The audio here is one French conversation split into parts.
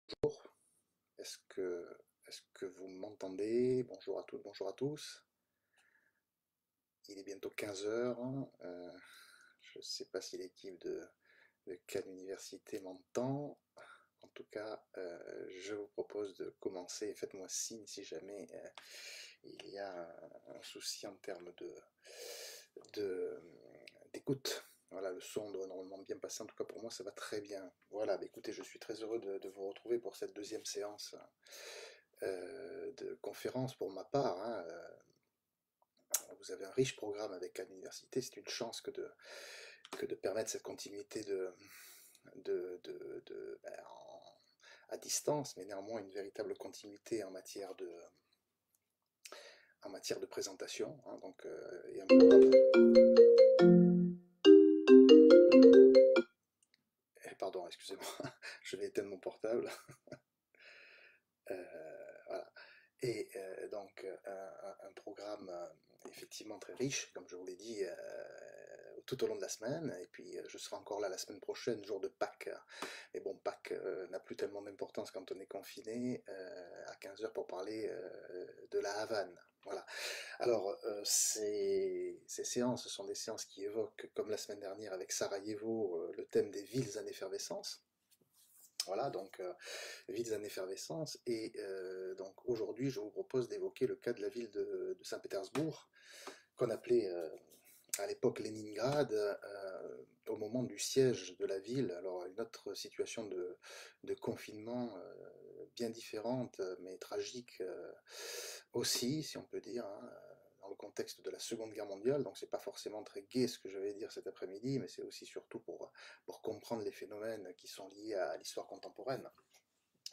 Bonjour, est-ce que vous m'entendez? Bonjour à toutes, bonjour à tous. Il est bientôt 15 heures. Je ne sais pas si l'équipe de Cannes Université m'entend. En tout cas, je vous propose de commencer. Faites-moi signe si jamais il y a un souci en termes de- d'écoute. Voilà, le son doit normalement bien passer. En tout cas, pour moi, ça va très bien. Voilà, bah écoutez, je suis très heureux de vous retrouver pour cette deuxième séance de conférence pour ma part. Vous avez un riche programme avec l'université, c'est une chance que de permettre cette continuité à distance, mais néanmoins une véritable continuité en matière de présentation. Donc, et un programme, pardon, excusez-moi, je vais éteindre mon portable. Voilà. Et donc un programme effectivement très riche, comme je vous l'ai dit, tout au long de la semaine. Et puis je serai encore là la semaine prochaine, jour de Pâques. Mais bon, Pâques n'a plus tellement d'importance quand on est confiné à 15 heures pour parler de la Havane. Voilà. Alors, ces séances, ce sont des séances qui évoquent, comme la semaine dernière avec Sarajevo, le thème des villes en effervescence. Voilà, donc villes en effervescence. Et donc aujourd'hui, je vous propose d'évoquer le cas de la ville de Saint-Pétersbourg, qu'on appelait à l'époque Leningrad, au moment du siège de la ville. Alors une autre situation de confinement bien différente, mais tragique aussi, si on peut dire, dans le contexte de la Seconde Guerre mondiale. Donc c'est pas forcément très gai ce que je vais dire cet après-midi, mais c'est aussi surtout pour comprendre les phénomènes qui sont liés à l'histoire contemporaine.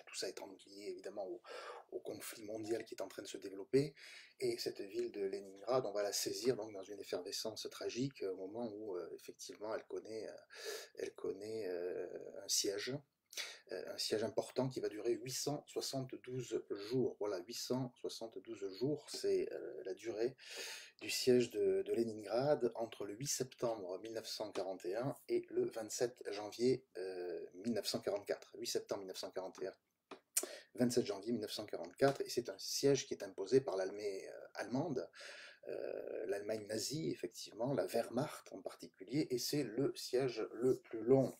Tout ça étant lié évidemment au conflit mondial qui est en train de se développer. Et cette ville de Leningrad, on va la saisir donc dans une effervescence tragique au moment où effectivement elle connaît un siège important qui va durer 872 jours. Voilà, 872 jours, c'est la durée du siège de Leningrad entre le 8 septembre 1941 et le 27 janvier 1944. 8 septembre 1941, 27 janvier 1944, et c'est un siège qui est imposé par l'armée allemande, l'Allemagne nazie, effectivement, la Wehrmacht en particulier, et c'est le siège le plus long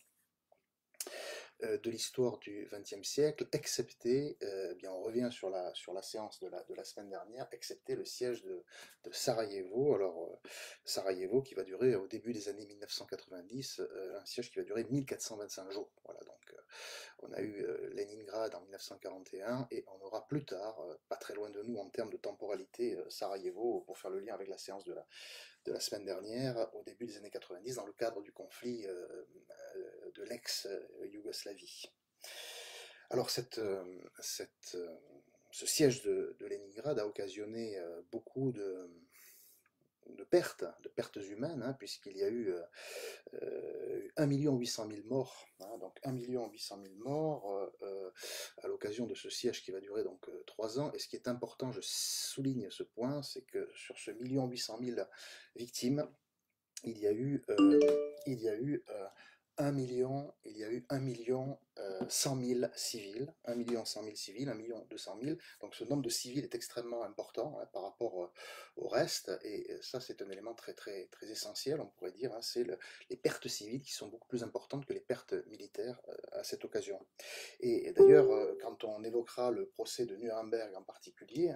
de l'histoire du XXe siècle, excepté, bien on revient sur la séance de la semaine dernière, excepté le siège de Sarajevo. Alors Sarajevo qui va durer au début des années 1990, un siège qui va durer 1425 jours. Voilà, donc on a eu Leningrad en 1941 et on aura plus tard, pas très loin de nous en termes de temporalité, Sarajevo, pour faire le lien avec la séance de la semaine dernière, au début des années 90, dans le cadre du conflit de l'ex-Yougoslavie. Alors ce siège de Leningrad a occasionné beaucoup de pertes humaines, puisqu'il y a eu 1 800 000 morts, donc 1 800 000 morts à l'occasion de ce siège qui va durer donc 3 ans. Et ce qui est important, je souligne ce point, c'est que sur ce 1 800 000 victimes, il y a eu, il y a eu 1 million, il y a eu 1 million 100 000 civils, 1 million 100 000 civils, 1 million 200 000. Donc ce nombre de civils est extrêmement important par rapport au reste, et ça c'est un élément très essentiel, on pourrait dire, c'est les pertes civiles qui sont beaucoup plus importantes que les pertes militaires à cette occasion. Et d'ailleurs, quand on évoquera le procès de Nuremberg en particulier,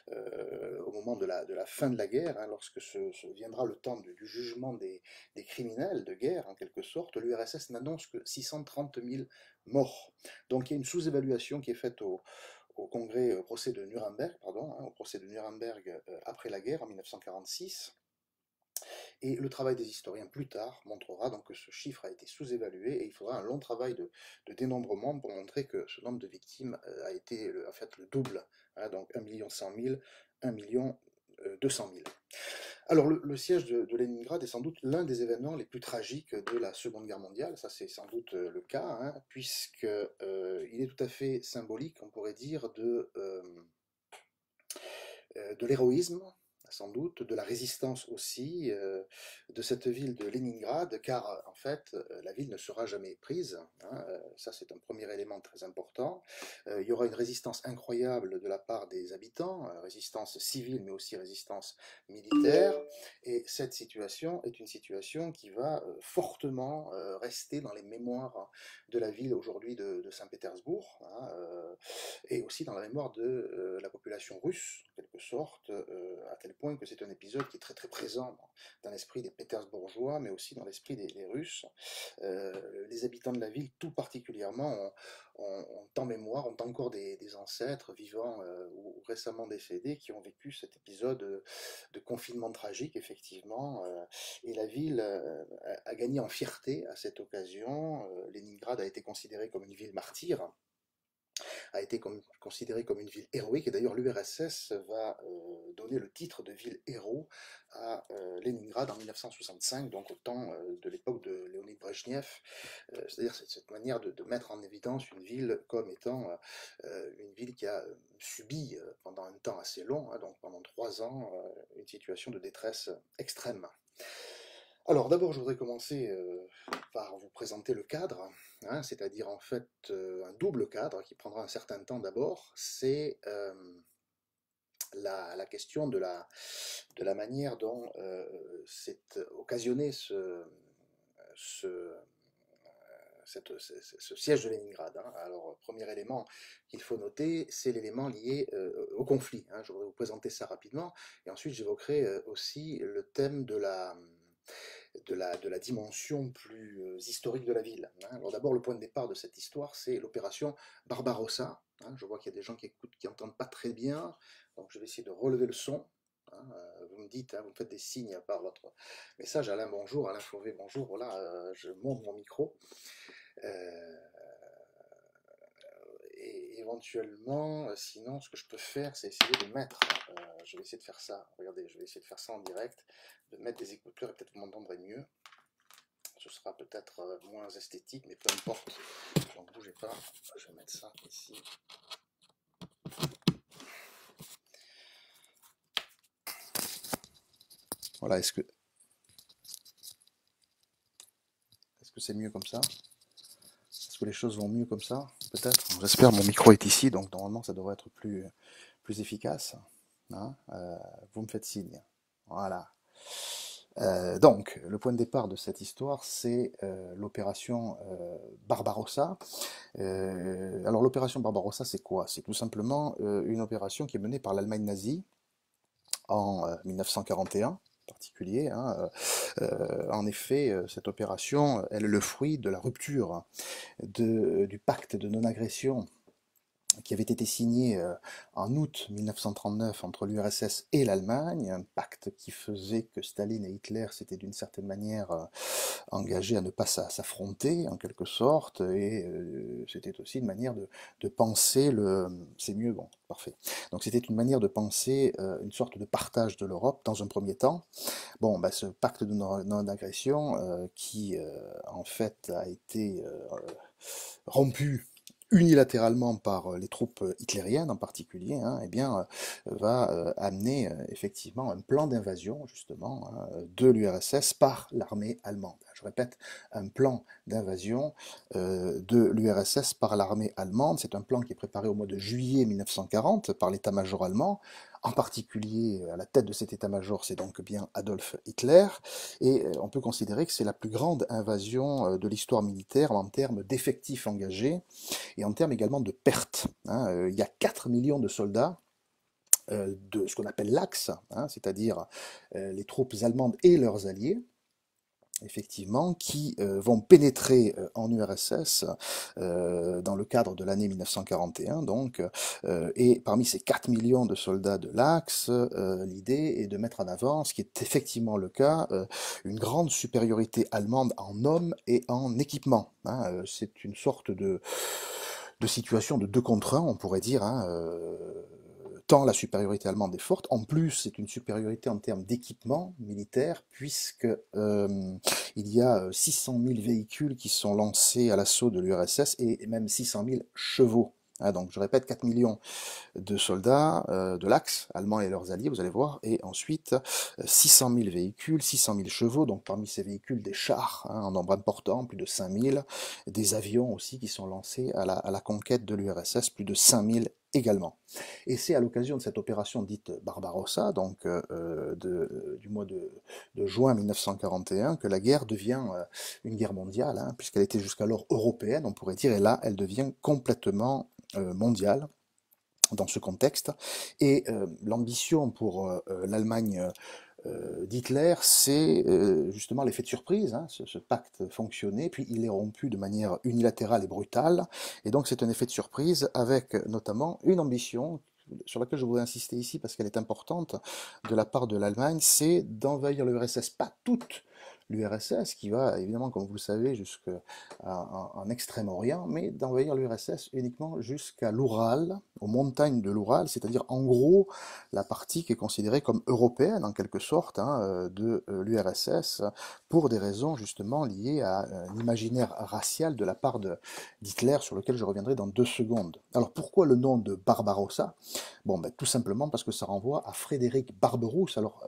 au moment de la fin de la guerre, lorsque se viendra le temps du jugement des criminels de guerre, en quelque sorte, l'URSS n'annonce que 630 000 morts. Donc il y a une sous-évaluation qui est faite au congrès, au procès de Nuremberg, pardon, au procès de Nuremberg après la guerre en 1946. Et le travail des historiens plus tard montrera donc que ce chiffre a été sous-évalué, et il faudra un long travail de dénombrement pour montrer que ce nombre de victimes a été en fait le double, donc 1 100 000, 1 200 000. Alors le siège de Leningrad est sans doute l'un des événements les plus tragiques de la Seconde Guerre mondiale, ça c'est sans doute le cas, puisque il est tout à fait symbolique, on pourrait dire, de l'héroïsme, sans doute, de la résistance aussi de cette ville de Leningrad, car en fait, la ville ne sera jamais prise. Hein, ça, c'est un premier élément très important. Il y aura une résistance incroyable de la part des habitants, résistance civile, mais aussi résistance militaire. Et cette situation est une situation qui va fortement rester dans les mémoires de la ville aujourd'hui de Saint-Pétersbourg, hein, et aussi dans la mémoire de la population russe, en quelque sorte, à tel point que c'est un épisode qui est très très présent dans l'esprit des Pétersbourgeois, mais aussi dans l'esprit des Russes. Les habitants de la ville, tout particulièrement, ont en mémoire, ont encore des ancêtres vivants ou récemment décédés qui ont vécu cet épisode de confinement tragique, effectivement. Et la ville a gagné en fierté à cette occasion. Leningrad a été considérée comme une ville martyre, a été considérée comme une ville héroïque, et d'ailleurs l'URSS va donner le titre de ville héros à Leningrad en 1965, donc au temps de l'époque de Léonid Brejnev, c'est-à-dire cette manière de mettre en évidence une ville comme étant une ville qui a subi pendant un temps assez long, hein, donc pendant 3 ans, une situation de détresse extrême. Alors d'abord, je voudrais commencer par vous présenter le cadre, hein, c'est-à-dire en fait un double cadre qui prendra un certain temps d'abord. C'est la question de la manière dont s'est occasionné ce, ce siège de Leningrad. Hein. Alors, premier élément qu'il faut noter, c'est l'élément lié au conflit. Hein. Je voudrais vous présenter ça rapidement, et ensuite j'évoquerai aussi le thème de la dimension plus historique de la ville. Hein. Alors d'abord, le point de départ de cette histoire, c'est l'opération Barbarossa. Hein. Je vois qu'il y a des gens qui écoutent, qui n'entendent pas très bien, donc je vais essayer de relever le son. Hein. Vous me dites, hein, vous me faites des signes par votre message. Alain, bonjour. Alain Fauvet, bonjour. Voilà, je monte mon micro. Euh, et éventuellement, sinon, ce que je peux faire, c'est essayer de mettre, je vais essayer de faire ça, regardez, je vais essayer de faire ça en direct, de mettre des écouteurs, et peut-être vous m'entendrez mieux. Ce sera peut-être moins esthétique, mais peu importe. Donc bougez pas, je vais mettre ça ici. Voilà, est-ce que c'est mieux comme ça? Est-ce que les choses vont mieux comme ça? Peut-être. J'espère, mon micro est ici, donc normalement ça devrait être plus efficace. Hein, vous me faites signe. Voilà. Donc, le point de départ de cette histoire, c'est l'opération Barbarossa. Alors, l'opération Barbarossa, c'est quoi? C'est tout simplement une opération qui est menée par l'Allemagne nazie en 1941 en particulier. Hein. En effet, cette opération, elle est le fruit de la rupture du pacte de non-agression qui avait été signé en août 1939 entre l'URSS et l'Allemagne, un pacte qui faisait que Staline et Hitler s'étaient d'une certaine manière engagés à ne pas s'affronter en quelque sorte, et c'était aussi une manière de penser le... C'est mieux, bon, parfait. Donc c'était une manière de penser une sorte de partage de l'Europe dans un premier temps. Bon, bah, ce pacte de non-agression qui en fait a été rompu unilatéralement par les troupes hitlériennes en particulier, hein, eh bien, va amener effectivement un plan d'invasion justement hein, de l'URSS par l'armée allemande. Je répète, un plan d'invasion de l'URSS par l'armée allemande. C'est un plan qui est préparé au mois de juillet 1940 par l'état-major allemand. En particulier, à la tête de cet état-major, c'est donc bien Adolf Hitler, et on peut considérer que c'est la plus grande invasion de l'histoire militaire en termes d'effectifs engagés, et en termes également de pertes. Hein. Il y a 4 millions de soldats de ce qu'on appelle l'Axe, hein, c'est-à-dire les troupes allemandes et leurs alliés, effectivement, qui vont pénétrer en URSS dans le cadre de l'année 1941, donc, et parmi ces 4 millions de soldats de l'Axe, l'idée est de mettre en avant, ce qui est effectivement le cas, une grande supériorité allemande en hommes et en équipement. Hein. C'est une sorte de situation de 2 contre 1, on pourrait dire, hein, tant la supériorité allemande est forte, en plus c'est une supériorité en termes d'équipement militaire, puisque il y a 600 000 véhicules qui sont lancés à l'assaut de l'URSS, et même 600 000 chevaux. Hein, donc je répète, 4 millions de soldats de l'Axe, allemands et leurs alliés, vous allez voir, et ensuite 600 000 véhicules, 600 000 chevaux, donc parmi ces véhicules des chars, hein, en nombre important, plus de 5 000, des avions aussi qui sont lancés à la conquête de l'URSS, plus de 5 000 également. Et c'est à l'occasion de cette opération dite Barbarossa, donc du mois de juin 1941, que la guerre devient une guerre mondiale, hein, puisqu'elle était jusqu'alors européenne, on pourrait dire, et là, elle devient complètement mondiale dans ce contexte. Et l'ambition pour l'Allemagne d'Hitler, c'est justement l'effet de surprise. Hein, ce pacte fonctionnait, puis il est rompu de manière unilatérale et brutale. Et donc c'est un effet de surprise avec notamment une ambition sur laquelle je voudrais insister ici parce qu'elle est importante de la part de l'Allemagne, c'est d'envahir l'URSS, pas toute l'URSS, qui va évidemment, comme vous le savez, jusqu'en Extrême-Orient, mais d'envahir l'URSS uniquement jusqu'à l'Oural, aux montagnes de l'Oural, c'est-à-dire en gros la partie qui est considérée comme européenne en quelque sorte hein, de l'URSS, pour des raisons justement liées à un imaginaire racial de la part d'Hitler, sur lequel je reviendrai dans 2 secondes. Alors pourquoi le nom de Barbarossa? Bon, ben, tout simplement parce que ça renvoie à Frédéric Barberousse. Alors,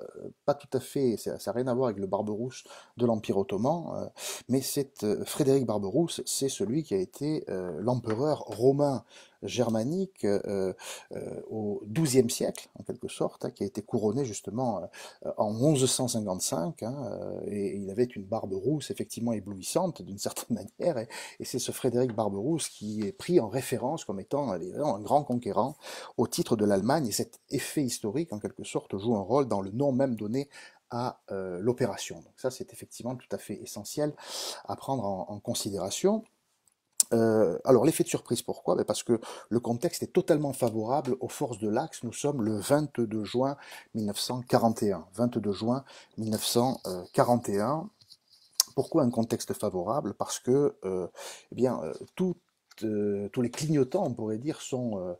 pas tout à fait, ça n'a rien à voir avec le Barberousse de l'Empire ottoman, mais c'est Frédéric Barberousse, c'est celui qui a été l'empereur romain germanique au XIIe siècle, en quelque sorte, hein, qui a été couronné justement en 1155, hein, et il avait une barbe rousse effectivement éblouissante d'une certaine manière, et c'est ce Frédéric Barberousse qui est pris en référence comme étant un grand conquérant au titre de l'Allemagne, et cet effet historique en quelque sorte joue un rôle dans le nom même donné à l'opération. Donc ça c'est effectivement tout à fait essentiel à prendre en considération. Alors l'effet de surprise, pourquoi? Ben, parce que le contexte est totalement favorable aux forces de l'Axe. Nous sommes le 22 juin 1941. 22 juin 1941. Pourquoi un contexte favorable? Parce que eh bien, tous les clignotants, on pourrait dire, sont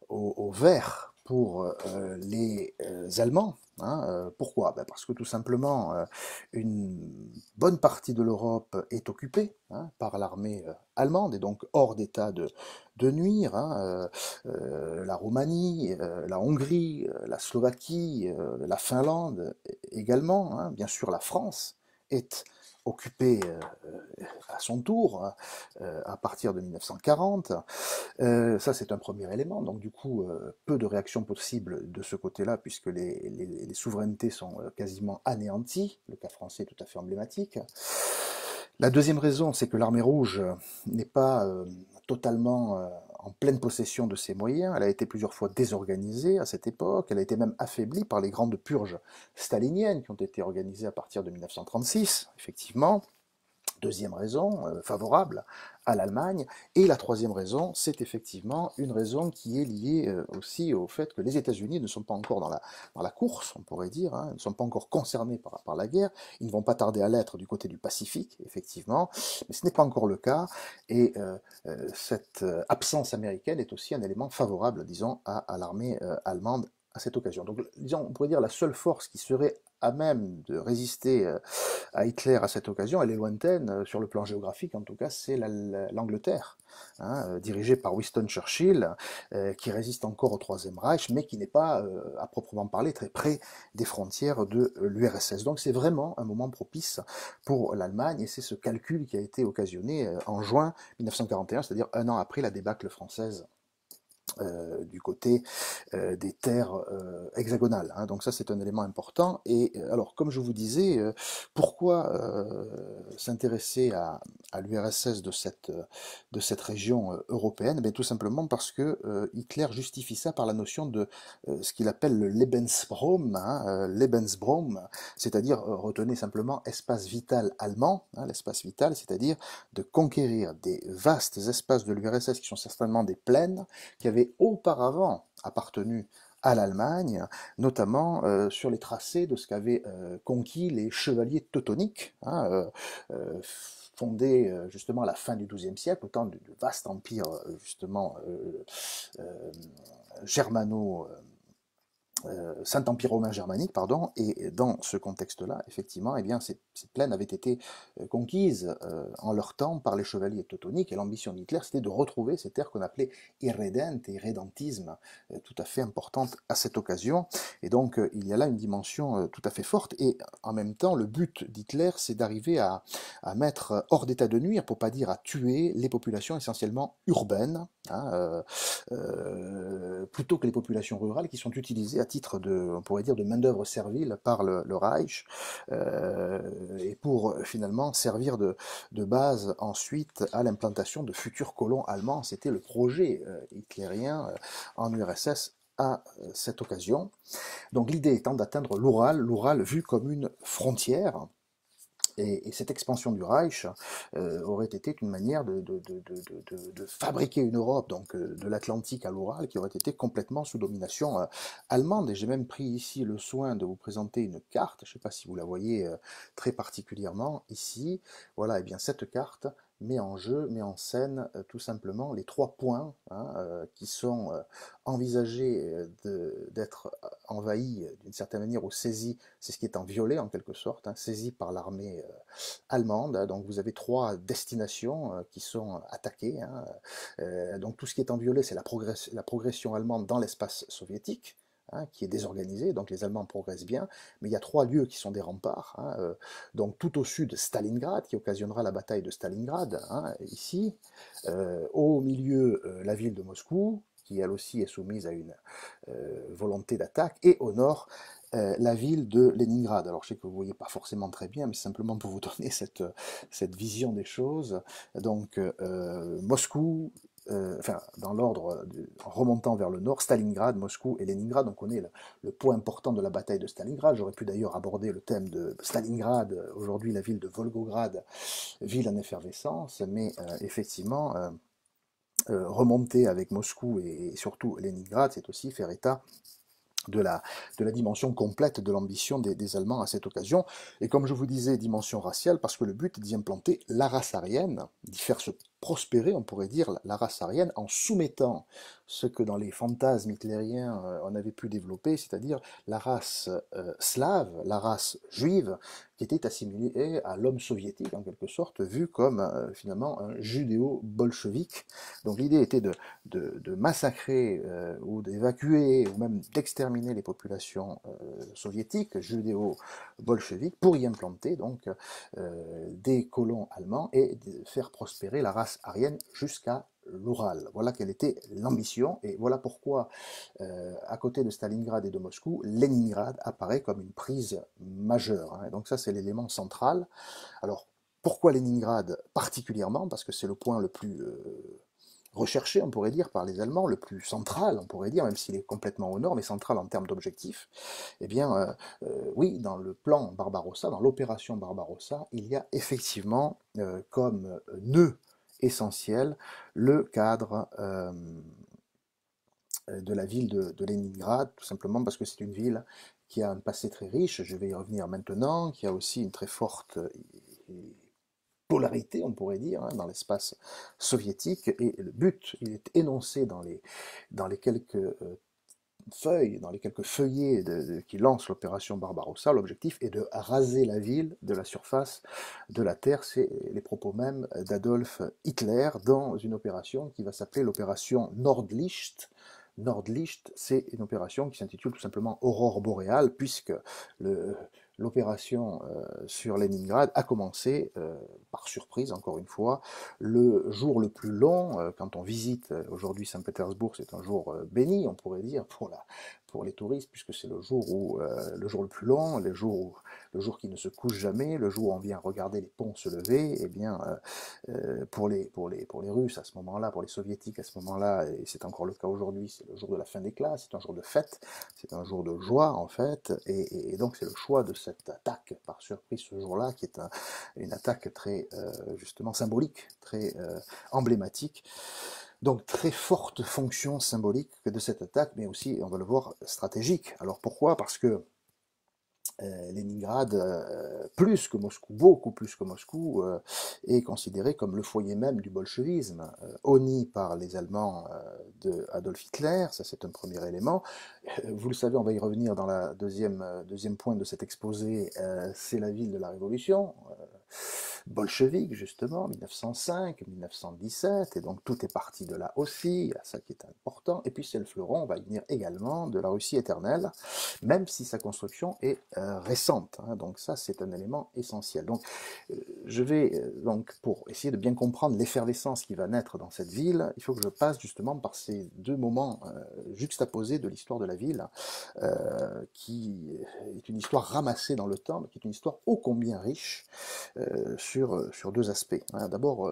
au vert pour les Allemands. Hein, pourquoi? Ben parce que tout simplement, une bonne partie de l'Europe est occupée hein, par l'armée allemande et donc hors d'état de nuire. Hein, la Roumanie, la Hongrie, la Slovaquie, la Finlande également. Hein, bien sûr, la France est occupée à son tour à partir de 1940. Ça, c'est un premier élément. Donc, du coup, peu de réactions possibles de ce côté-là, puisque les souverainetés sont quasiment anéanties. Le cas français est tout à fait emblématique. La deuxième raison, c'est que l'armée rouge n'est pas totalement en pleine possession de ses moyens. Elle a été plusieurs fois désorganisée à cette époque. Elle a été même affaiblie par les grandes purges staliniennes qui ont été organisées à partir de 1936, effectivement. Deuxième raison favorable à l'Allemagne. Et la troisième raison, c'est effectivement une raison qui est liée aussi au fait que les États-Unis ne sont pas encore dans la course, on pourrait dire, hein, ne sont pas encore concernés par la guerre. Ils ne vont pas tarder à l'être du côté du Pacifique, effectivement, mais ce n'est pas encore le cas. Et cette absence américaine est aussi un élément favorable, disons, à l'armée allemande à cette occasion. Donc, disons, on pourrait dire la seule force qui serait à même de résister à Hitler à cette occasion, elle est lointaine, sur le plan géographique en tout cas, c'est l'Angleterre, hein, dirigée par Winston Churchill, qui résiste encore au Troisième Reich, mais qui n'est pas, à proprement parler, très près des frontières de l'URSS. Donc c'est vraiment un moment propice pour l'Allemagne, et c'est ce calcul qui a été occasionné en juin 1941, c'est-à-dire un an après la débâcle française du côté des terres hexagonales. Hein. Donc ça, c'est un élément important. Et alors, comme je vous disais, pourquoi s'intéresser à l'URSS de cette région européenne? Ben, tout simplement parce que Hitler justifie ça par la notion de ce qu'il appelle le Lebensraum, hein, Lebensraum, c'est-à-dire, retenez simplement, espace vital allemand, hein, l'espace vital, c'est-à-dire de conquérir des vastes espaces de l'URSS qui sont certainement des plaines, qui avaient auparavant appartenu à l'Allemagne, notamment sur les tracés de ce qu'avaient conquis les chevaliers teutoniques, hein, fondés justement à la fin du XIIe siècle, au temps du vaste empire justement germano Saint-Empire romain germanique, pardon, et dans ce contexte-là, effectivement, eh bien, ces plaines avaient été conquises en leur temps par les chevaliers teutoniques, et l'ambition d'Hitler, c'était de retrouver ces terres qu'on appelait irrédentes et irrédentisme, tout à fait importante à cette occasion, et donc il y a là une dimension tout à fait forte, et en même temps, le but d'Hitler, c'est d'arriver à mettre hors d'état de nuire, pour pas dire à tuer, les populations essentiellement urbaines, hein, plutôt que les populations rurales qui sont utilisées à titre de, on pourrait dire, de main-d'œuvre servile par le Reich, et pour finalement servir de base ensuite à l'implantation de futurs colons allemands. C'était le projet hitlérien en URSS à cette occasion. Donc l'idée étant d'atteindre l'Oural vu comme une frontière. Et cette expansion du Reich aurait été une manière de fabriquer une Europe, donc de l'Atlantique à l'Oural, qui aurait été complètement sous domination allemande. Et j'ai même pris ici le soin de vous présenter une carte, je ne sais pas si vous la voyez très particulièrement ici. Voilà, et bien cette carte met en jeu, met en scène tout simplement les 3 points hein, qui sont envisagés d'être envahis d'une certaine manière ou saisis, c'est ce qui est en violet en quelque sorte, hein, saisis par l'armée allemande. Donc vous avez 3 destinations qui sont attaquées. Hein. Donc tout ce qui est en violet, c'est la progression allemande dans l'espace soviétique. Hein, qui est désorganisé, donc les Allemands progressent bien, mais il y a 3 lieux qui sont des remparts, hein, donc tout au sud Stalingrad, qui occasionnera la bataille de Stalingrad, hein, ici, au milieu la ville de Moscou, qui elle aussi est soumise à une volonté d'attaque, et au nord la ville de Leningrad. Alors je sais que vous ne voyez pas forcément très bien, mais c'est simplement pour vous donner cette vision des choses. Donc Moscou, enfin dans l'ordre en remontant vers le nord, Stalingrad, Moscou et Leningrad. Donc on est le point important de la bataille de Stalingrad. J'aurais pu d'ailleurs aborder le thème de Stalingrad, aujourd'hui la ville de Volgograd, ville en effervescence, mais effectivement remonter avec Moscou et surtout Leningrad, c'est aussi faire état de la dimension complète de l'ambition des Allemands à cette occasion. Et comme je vous disais, dimension raciale, parce que le but est d'y implanter la race aryenne, d'y faire se prospérer, on pourrait dire, la race aryenne, en soumettant ce que dans les fantasmes hitlériens on avait pu développer, c'est-à-dire la race slave, la race juive, qui était assimilée à l'homme soviétique, en quelque sorte, vu comme finalement un judéo-bolchevique. Donc l'idée était de massacrer ou d'évacuer, ou même d'exterminer les populations soviétiques, judéo-bolcheviques, pour y implanter donc des colons allemands et de faire prospérer la race aryenne jusqu'à l'Oural. Voilà quelle était l'ambition, et voilà pourquoi, à côté de Stalingrad et de Moscou, Leningrad apparaît comme une prise majeure. Hein. Donc ça, c'est l'élément central. Alors, pourquoi Leningrad particulièrement? Parce que c'est le point le plus recherché, on pourrait dire, par les Allemands, le plus central, on pourrait dire, même s'il est complètement au nord, mais central en termes d'objectifs. Eh bien, oui, dans le plan Barbarossa, dans l'opération Barbarossa, il y a effectivement comme nœud essentiel le cadre de la ville de Leningrad, tout simplement parce que c'est une ville qui a un passé très riche, je vais y revenir maintenant, qui a aussi une très forte polarité, on pourrait dire, hein, dans l'espace soviétique, et le but, il est énoncé dans les quelques feuilles, dans les quelques feuillets qui lancent l'opération Barbarossa. L'objectif est de raser la ville de la surface de la Terre. C'est les propos mêmes d'Adolf Hitler dans une opération qui va s'appeler l'opération Nordlicht. Nordlicht, c'est une opération qui s'intitule tout simplement Aurore boréale, puisque l'opération sur Leningrad a commencé, par surprise encore une fois, le jour le plus long. Quand on visite aujourd'hui Saint-Pétersbourg, c'est un jour béni, on pourrait dire, pour les touristes, puisque c'est le jour le jour le plus long, le jour qui ne se couche jamais, le jour où on vient regarder les ponts se lever. Et bien, pour les Russes à ce moment-là, pour les Soviétiques à ce moment-là, et c'est encore le cas aujourd'hui, c'est le jour de la fin des classes, c'est un jour de fête, c'est un jour de joie en fait, et donc c'est le choix de cette attaque par surprise ce jour-là, qui est une attaque très justement symbolique, très emblématique. Donc très forte fonction symbolique de cette attaque, mais aussi, on va le voir, stratégique. Alors pourquoi? Parce que Leningrad, plus que Moscou, beaucoup plus que Moscou, est considéré comme le foyer même du bolchevisme, honni par les Allemands de Adolf Hitler, ça c'est un premier élément. Vous le savez, on va y revenir dans la deuxième point de cet exposé, c'est la ville de la Révolution, bolchevique justement, 1905, 1917, et donc tout est parti de là aussi, ça qui est important, et puis c'est le fleuron, on va y venir également, de la Russie éternelle, même si sa construction est récente, hein, donc ça c'est un élément essentiel. Donc je vais, donc pour essayer de bien comprendre l'effervescence qui va naître dans cette ville, il faut que je passe justement par ces deux moments juxtaposés de l'histoire de la ville, qui est une histoire ramassée dans le temps, mais qui est une histoire ô combien riche, sur deux aspects. Hein. D'abord,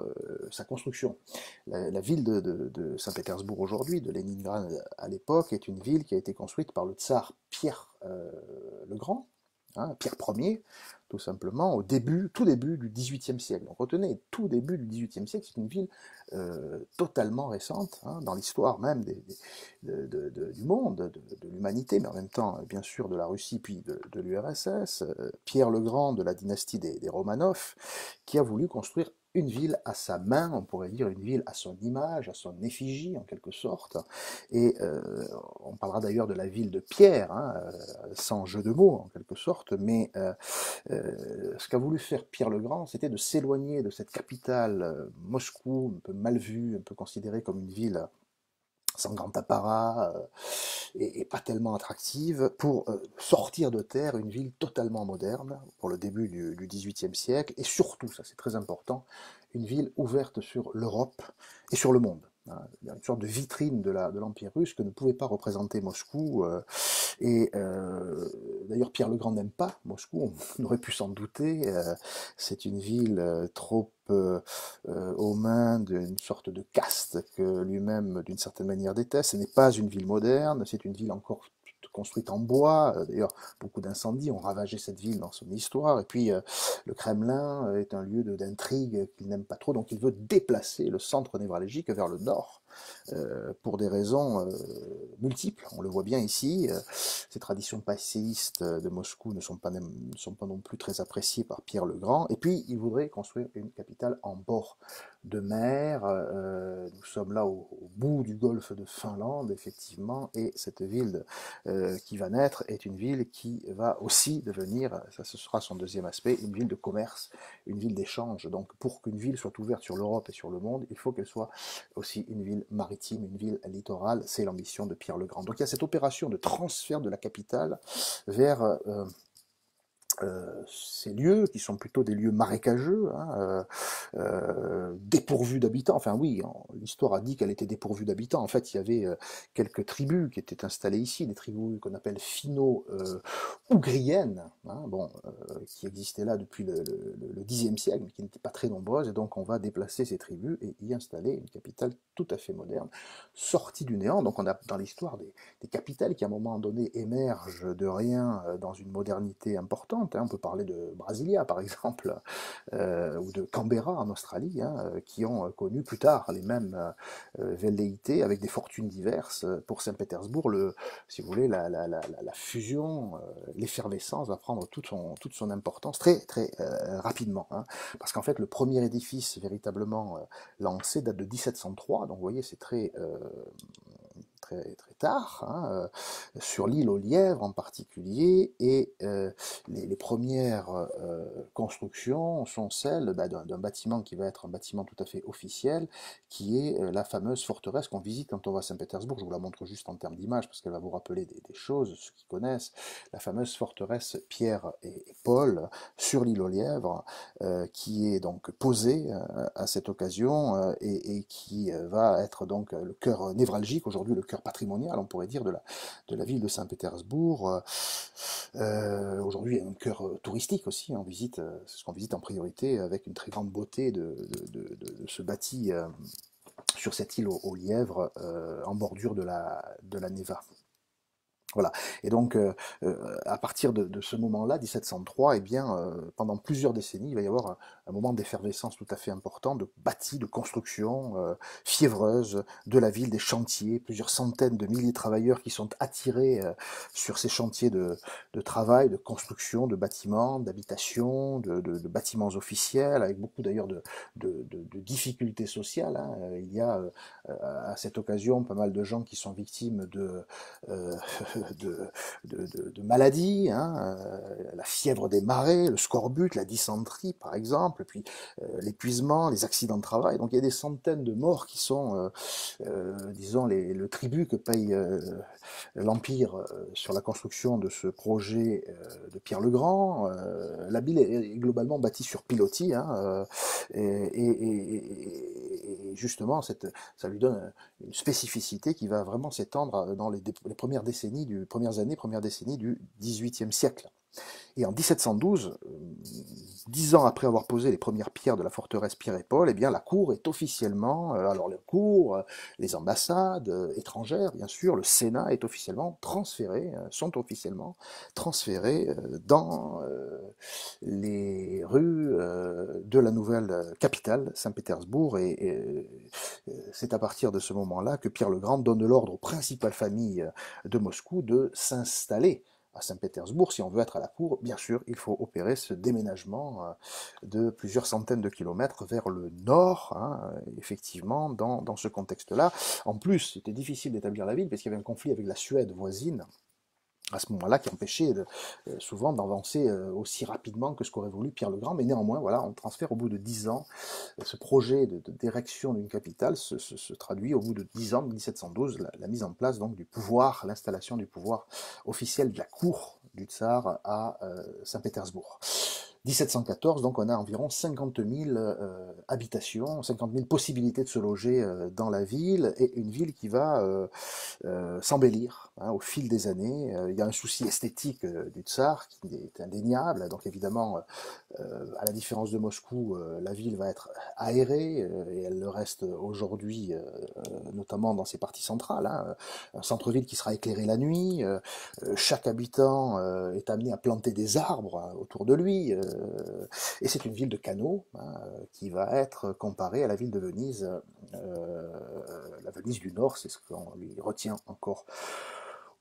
sa construction. La ville de Saint-Pétersbourg aujourd'hui, de Leningrad à l'époque, est une ville qui a été construite par le tsar Pierre le Grand, hein, Pierre Ier, tout simplement, tout début du XVIIIe siècle. Donc retenez, tout début du XVIIIe siècle, c'est une ville totalement récente, hein, dans l'histoire même du monde, de l'humanité, mais en même temps, bien sûr, de la Russie, puis de l'URSS. Pierre le Grand, de la dynastie des Romanov, qui a voulu construire une ville à sa main, on pourrait dire une ville à son image, à son effigie en quelque sorte, et on parlera d'ailleurs de la ville de Pierre, hein, sans jeu de mots en quelque sorte, mais ce qu'a voulu faire Pierre le Grand, c'était de s'éloigner de cette capitale Moscou, un peu mal vue, un peu considérée comme une ville sans grand apparat et pas tellement attractive, pour sortir de terre une ville totalement moderne pour le début du XVIIIe siècle, et surtout, ça c'est très important, une ville ouverte sur l'Europe et sur le monde. Hein, une sorte de vitrine de l'Empire russe que ne pouvait pas représenter Moscou. D'ailleurs, Pierre le Grand n'aime pas Moscou, on aurait pu s'en douter. C'est une ville trop aux mains d'une sorte de caste que lui-même, d'une certaine manière, déteste. Ce n'est pas une ville moderne, c'est une ville encore construite en bois. D'ailleurs, beaucoup d'incendies ont ravagé cette ville dans son histoire. Et puis, le Kremlin est un lieu d'intrigue qu'il n'aime pas trop, donc il veut déplacer le centre névralgique vers le nord, pour des raisons multiples. On le voit bien ici. Ces traditions passéistes de Moscou ne sont pas non plus très appréciées par Pierre le Grand. Et puis, il voudrait construire une capitale en bord de mer. Nous sommes là au bout du golfe de Finlande, effectivement, et cette ville qui va naître est une ville qui va aussi devenir, ça ce sera son deuxième aspect, une ville de commerce, une ville d'échange. Donc pour qu'une ville soit ouverte sur l'Europe et sur le monde, il faut qu'elle soit aussi une ville maritime, une ville littorale. C'est l'ambition de Pierre le Grand. Donc il y a cette opération de transfert de la capitale vers ces lieux qui sont plutôt des lieux marécageux, hein, dépourvus d'habitants. Enfin oui, l'histoire a dit qu'elle était dépourvue d'habitants. En fait, il y avait quelques tribus qui étaient installées ici, des tribus qu'on appelle finno-ougriennes, hein, bon, qui existaient là depuis le Xe siècle, mais qui n'étaient pas très nombreuses. Et donc on va déplacer ces tribus et y installer une capitale tout à fait moderne, sortie du néant. Donc on a dans l'histoire des capitales qui à un moment donné émergent de rien dans une modernité importante. Hein. On peut parler de Brasilia par exemple, ou de Canberra en Australie, hein, qui ont connu plus tard les mêmes velléités avec des fortunes diverses. Pour Saint-Pétersbourg, si vous voulez, la fusion, l'effervescence va prendre toute son importance très très rapidement, hein, parce qu'en fait le premier édifice véritablement lancé date de 1703, donc vous voyez c'est très tard, hein, sur l'île aux Lièvres en particulier, et les premières constructions sont celles d'un bâtiment qui va être un bâtiment tout à fait officiel, qui est la fameuse forteresse qu'on visite quand on va à Saint-Pétersbourg. Je vous la montre juste en termes d'image, parce qu'elle va vous rappeler des choses, ceux qui connaissent, la fameuse forteresse Pierre et Paul sur l'île aux Lièvres, qui est donc posée à cette occasion, et qui va être donc le cœur névralgique, aujourd'hui le cœur patrimonial, on pourrait dire, de la ville de Saint-Pétersbourg. Aujourd'hui, un cœur touristique aussi, on visite, c'est ce qu'on visite en priorité, avec une très grande beauté de ce bâti sur cette île aux Lièvres, en bordure de la Neva. Voilà. Et donc, à partir de ce moment-là, 1703, eh bien, pendant plusieurs décennies, il va y avoir un moment d'effervescence tout à fait important, de bâti, de construction fiévreuse de la ville, des chantiers, plusieurs centaines de milliers de travailleurs qui sont attirés sur ces chantiers de travail, de construction, de bâtiments, d'habitations, de bâtiments officiels, avec beaucoup d'ailleurs de difficultés sociales, hein. Il y a à cette occasion pas mal de gens qui sont victimes euh, de, de maladies, hein, la fièvre des marais, le scorbut, la dysenterie par exemple, puis l'épuisement, les accidents de travail. Donc il y a des centaines de morts qui sont, disons, le tribut que paye l'Empire sur la construction de ce projet de Pierre le Grand. La ville est globalement bâtie sur pilotis, hein, et justement, ça lui donne une spécificité qui va vraiment s'étendre dans les premières décennies du XVIIIe siècle. Et en 1712, 10 ans après avoir posé les premières pierres de la forteresse Pierre et Paul, eh bien la cour est officiellement, alors la cour, les ambassades étrangères, bien sûr, le Sénat est officiellement transféré, sont officiellement transférés dans les rues de la nouvelle capitale, Saint-Pétersbourg, et c'est à partir de ce moment-là que Pierre le Grand donne l'ordre aux principales familles de Moscou de s'installer à Saint-Pétersbourg. Si on veut être à la cour, bien sûr, il faut opérer ce déménagement de plusieurs centaines de kilomètres vers le nord, hein, effectivement, dans ce contexte-là. En plus, c'était difficile d'établir la ville parce qu'il y avait un conflit avec la Suède voisine à ce moment-là, qui empêchait souvent d'avancer aussi rapidement que ce qu'aurait voulu Pierre le Grand. Mais néanmoins, voilà, on transfère au bout de 10 ans. Ce projet d'érection d'une capitale se traduit au bout de 10 ans, 1712, la mise en place donc du pouvoir, l'installation du pouvoir officiel de la cour du tsar à Saint-Pétersbourg. 1714, donc on a environ 50 000 habitations, 50 000 possibilités de se loger dans la ville, et une ville qui va s'embellir hein, au fil des années. Il y a un souci esthétique du tsar qui est indéniable, donc évidemment, à la différence de Moscou, la ville va être aérée, et elle le reste aujourd'hui, notamment dans ses parties centrales. Hein, un centre-ville qui sera éclairé la nuit, chaque habitant est amené à planter des arbres autour de lui, et c'est une ville de canaux hein, qui va être comparée à la ville de Venise, la Venise du Nord, c'est ce qu'on lui retient encore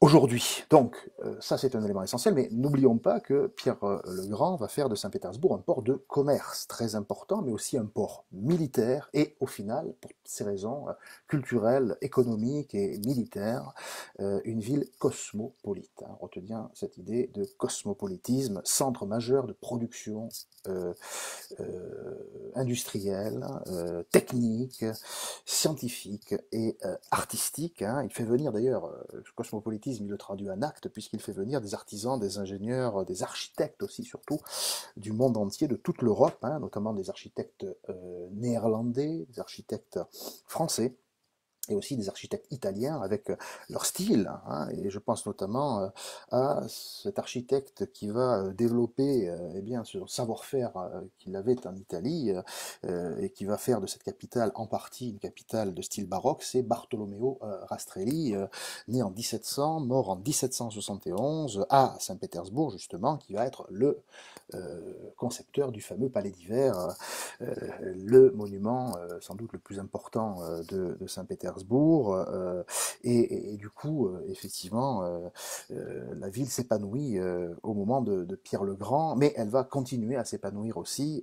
aujourd'hui. Donc, ça c'est un élément essentiel, mais n'oublions pas que Pierre le Grand va faire de Saint-Pétersbourg un port de commerce très important, mais aussi un port militaire, et au final, pour ces raisons culturelles, économiques et militaires, une ville cosmopolite. Hein. Retenez bien cette idée de cosmopolitisme, centre majeur de production industrielle, technique, scientifique et artistique. Hein. Il fait venir d'ailleurs, ce cosmopolitisme, il le traduit en acte, puisqu'il fait venir des artisans, des ingénieurs, des architectes aussi surtout, du monde entier, de toute l'Europe, hein, notamment des architectes néerlandais, des architectes français, et aussi des architectes italiens avec leur style. Hein, et je pense notamment à cet architecte qui va développer eh bien, ce savoir-faire qu'il avait en Italie et qui va faire de cette capitale en partie une capitale de style baroque, c'est Bartolomeo Rastrelli, né en 1700, mort en 1771 à Saint-Pétersbourg justement, qui va être le concepteur du fameux Palais d'Hiver, le monument sans doute le plus important de Saint-Pétersbourg, et du coup, effectivement, la ville s'épanouit au moment de Pierre le Grand, mais elle va continuer à s'épanouir aussi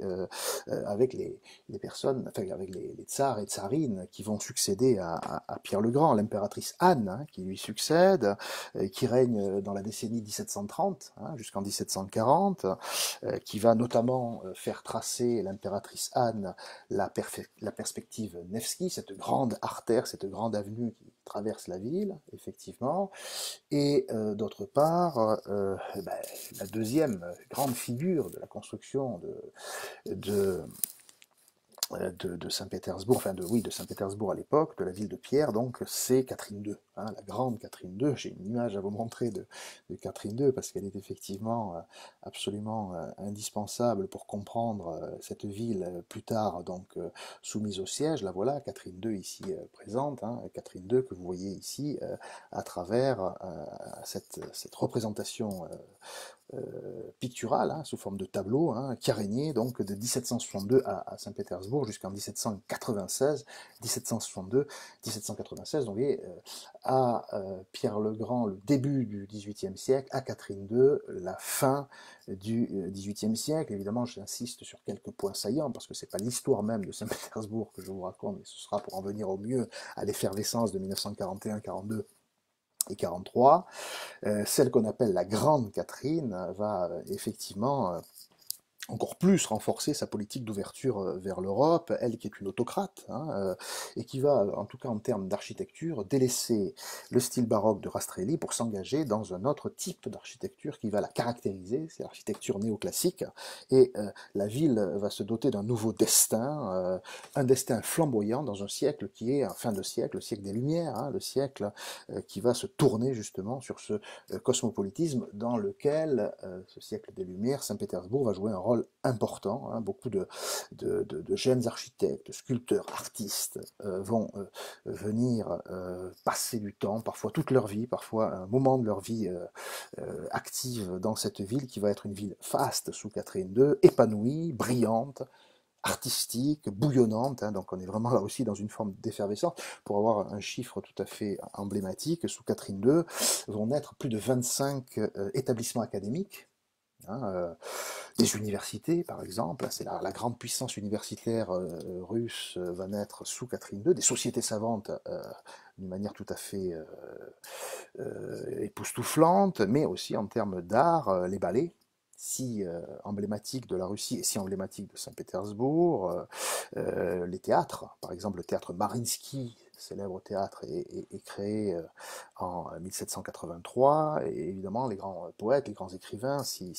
avec les personnes, enfin avec les tsars et tsarines qui vont succéder à Pierre le Grand, l'impératrice Anne hein, qui lui succède, qui règne dans la décennie 1730 hein, jusqu'en 1740, qui va notamment faire tracer l'impératrice Anne la perspective Nevski, cette grande artère, cette grande avenue qui traverse la ville, effectivement, et d'autre part, ben, la deuxième grande figure de la construction de de Saint-Pétersbourg, enfin oui, de Saint-Pétersbourg à l'époque, de la ville de Pierre, donc c'est Catherine II, hein, la grande Catherine II. J'ai une image à vous montrer de Catherine II parce qu'elle est effectivement absolument indispensable pour comprendre cette ville plus tard, donc soumise au siège. La voilà, Catherine II ici présente, hein, Catherine II que vous voyez ici à travers cette représentation picturale, hein, sous forme de tableau, hein, qui a régné donc de 1762 à Saint-Pétersbourg jusqu'en 1796, 1762, 1796, donc vous voyez, à Pierre le Grand, le début du XVIIIe siècle, à Catherine II, la fin du XVIIIe siècle. Évidemment, j'insiste sur quelques points saillants, parce que c'est pas l'histoire même de Saint-Pétersbourg que je vous raconte, mais ce sera pour en venir au mieux à l'effervescence de 1941, 42 et 43. Celle qu'on appelle la Grande Catherine va effectivement encore plus renforcer sa politique d'ouverture vers l'Europe, elle qui est une autocrate, hein, et qui va, en tout cas en termes d'architecture, délaisser le style baroque de Rastrelli pour s'engager dans un autre type d'architecture qui va la caractériser, c'est l'architecture néoclassique, et la ville va se doter d'un nouveau destin, un destin flamboyant dans un siècle qui est, en fin de siècle, le siècle des Lumières, hein, le siècle qui va se tourner justement sur ce cosmopolitisme dans lequel, ce siècle des Lumières, Saint-Pétersbourg va jouer un rôle important. Hein, beaucoup de jeunes architectes, sculpteurs, artistes vont venir passer du temps, parfois toute leur vie, parfois un moment de leur vie active dans cette ville qui va être une ville faste sous Catherine II, épanouie, brillante, artistique, bouillonnante, hein, donc on est vraiment là aussi dans une forme d'effervescence. Pour avoir un chiffre tout à fait emblématique, sous Catherine II vont naître plus de 25 établissements académiques, hein, des universités par exemple, c'est la grande puissance universitaire russe va naître sous Catherine II, des sociétés savantes d'une manière tout à fait époustouflante, mais aussi en termes d'art, les ballets, si emblématique de la Russie et si emblématique de Saint-Pétersbourg, les théâtres, par exemple le théâtre Mariinsky, célèbre théâtre, est créé en 1783, et évidemment les grands poètes, les grands écrivains s'y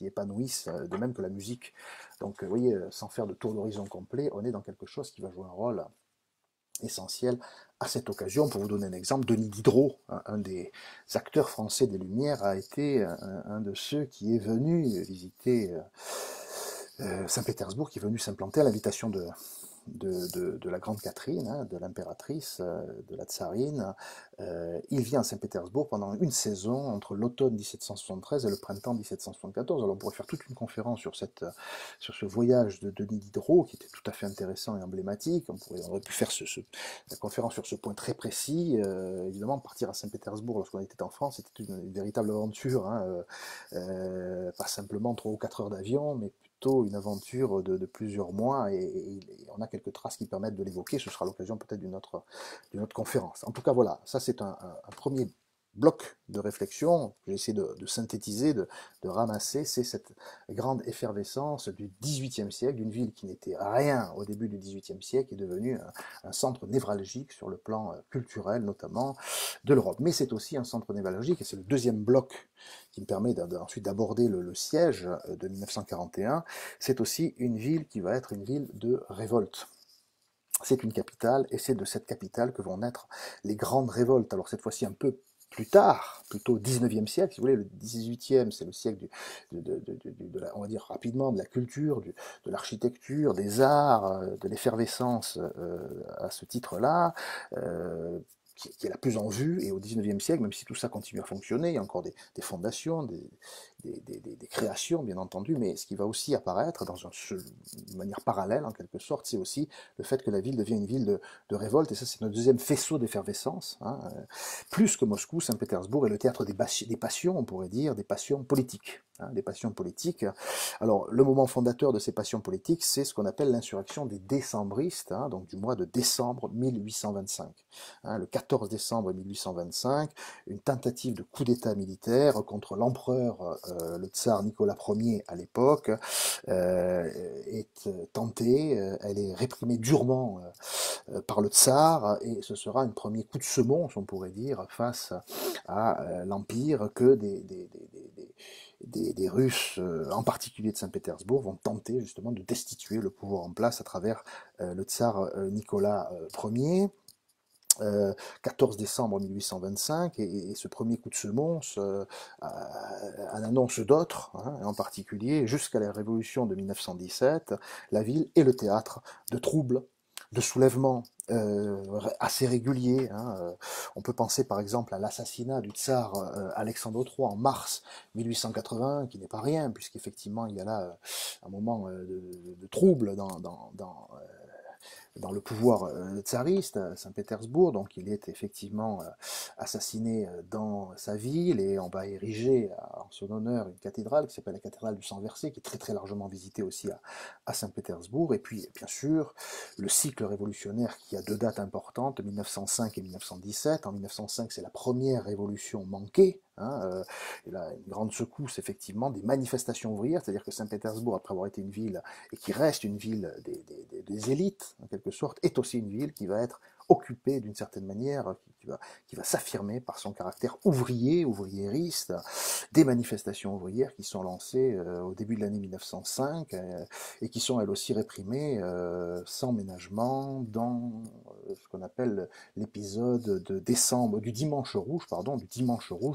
épanouissent, de même que la musique. Donc vous voyez, sans faire de tour d'horizon complet, on est dans quelque chose qui va jouer un rôle essentiel à cette occasion. Pour vous donner un exemple, Denis Diderot, un des acteurs français des Lumières, a été un de ceux qui est venu visiter Saint-Pétersbourg, qui est venu s'implanter à l'invitation de la grande Catherine, hein, de l'impératrice, de la tsarine. Il vient à Saint-Pétersbourg pendant une saison entre l'automne 1773 et le printemps 1774. Alors on pourrait faire toute une conférence sur ce voyage de Denis Diderot, qui était tout à fait intéressant et emblématique. On aurait pu faire la conférence sur ce point très précis. Évidemment, partir à Saint-Pétersbourg lorsqu'on était en France, c'était une véritable aventure, hein, pas simplement 3 ou 4 heures d'avion, mais plutôt une aventure de plusieurs mois, et on a quelques traces qui permettent de l'évoquer. Ce sera l'occasion peut-être d'une autre conférence. En tout cas, voilà, ça c'est un premier bloc de réflexion que j'ai essayé de synthétiser, de ramasser. C'est cette grande effervescence du XVIIIe siècle, d'une ville qui n'était rien au début du XVIIIe siècle, est devenue un centre névralgique sur le plan culturel, notamment de l'Europe. Mais c'est aussi un centre névralgique, et c'est le deuxième bloc qui me permet ensuite d'aborder le siège de 1941. C'est aussi une ville qui va être une ville de révolte. C'est une capitale, et c'est de cette capitale que vont naître les grandes révoltes. Alors cette fois-ci un peu plus tard, plutôt au 19e siècle, si vous voulez. Le 18e, c'est le siècle on va dire rapidement, de la culture, de l'architecture, des arts, de l'effervescence à ce titre-là. Qui est la plus en vue, et au 19e siècle, même si tout ça continue à fonctionner, il y a encore des fondations, des créations, bien entendu, mais ce qui va aussi apparaître de manière parallèle, en quelque sorte, c'est aussi le fait que la ville devient une ville de révolte, et ça c'est notre deuxième faisceau d'effervescence, hein, plus que Moscou, Saint-Pétersbourg est le théâtre des passions, on pourrait dire, des passions politiques. Hein, des passions politiques. Alors, le moment fondateur de ces passions politiques, c'est ce qu'on appelle l'insurrection des décembristes, hein, donc du mois de décembre 1825. Hein, le 14 décembre 1825, une tentative de coup d'État militaire contre l'empereur, le tsar Nicolas Ier à l'époque, est tentée, elle est réprimée durement par le tsar, et ce sera un premier coup de semonce, on pourrait dire, face à l'Empire que des Russes, en particulier de Saint-Pétersbourg, vont tenter justement de destituer le pouvoir en place à travers le tsar Nicolas Ier. 14 décembre 1825, et ce premier coup de semonce en annonce d'autres, hein, en particulier jusqu'à la révolution de 1917, la ville est le théâtre de troubles, de soulèvements assez réguliers. Hein. On peut penser par exemple à l'assassinat du tsar Alexandre III en mars 1880, qui n'est pas rien, puisqu'effectivement il y a là un moment de trouble dans le pouvoir tsariste à Saint-Pétersbourg. Donc il est effectivement assassiné dans sa ville, et on va ériger en son honneur une cathédrale qui s'appelle la cathédrale du sang versé, qui est très très largement visitée aussi à Saint-Pétersbourg. Et puis bien sûr le cycle révolutionnaire qui a deux dates importantes, 1905 et 1917. En 1905, c'est la première révolution manquée. Hein, et là, une grande secousse effectivement des manifestations ouvrières, c'est-à-dire que Saint-Pétersbourg, après avoir été une ville, et qui reste une ville des élites en quelque sorte, est aussi une ville qui va être occupée d'une certaine manière, qui va s'affirmer par son caractère ouvrier, ouvriériste, des manifestations ouvrières qui sont lancées au début de l'année 1905 et qui sont elles aussi réprimées sans ménagement dans ce qu'on appelle l'épisode de décembre, du dimanche rouge,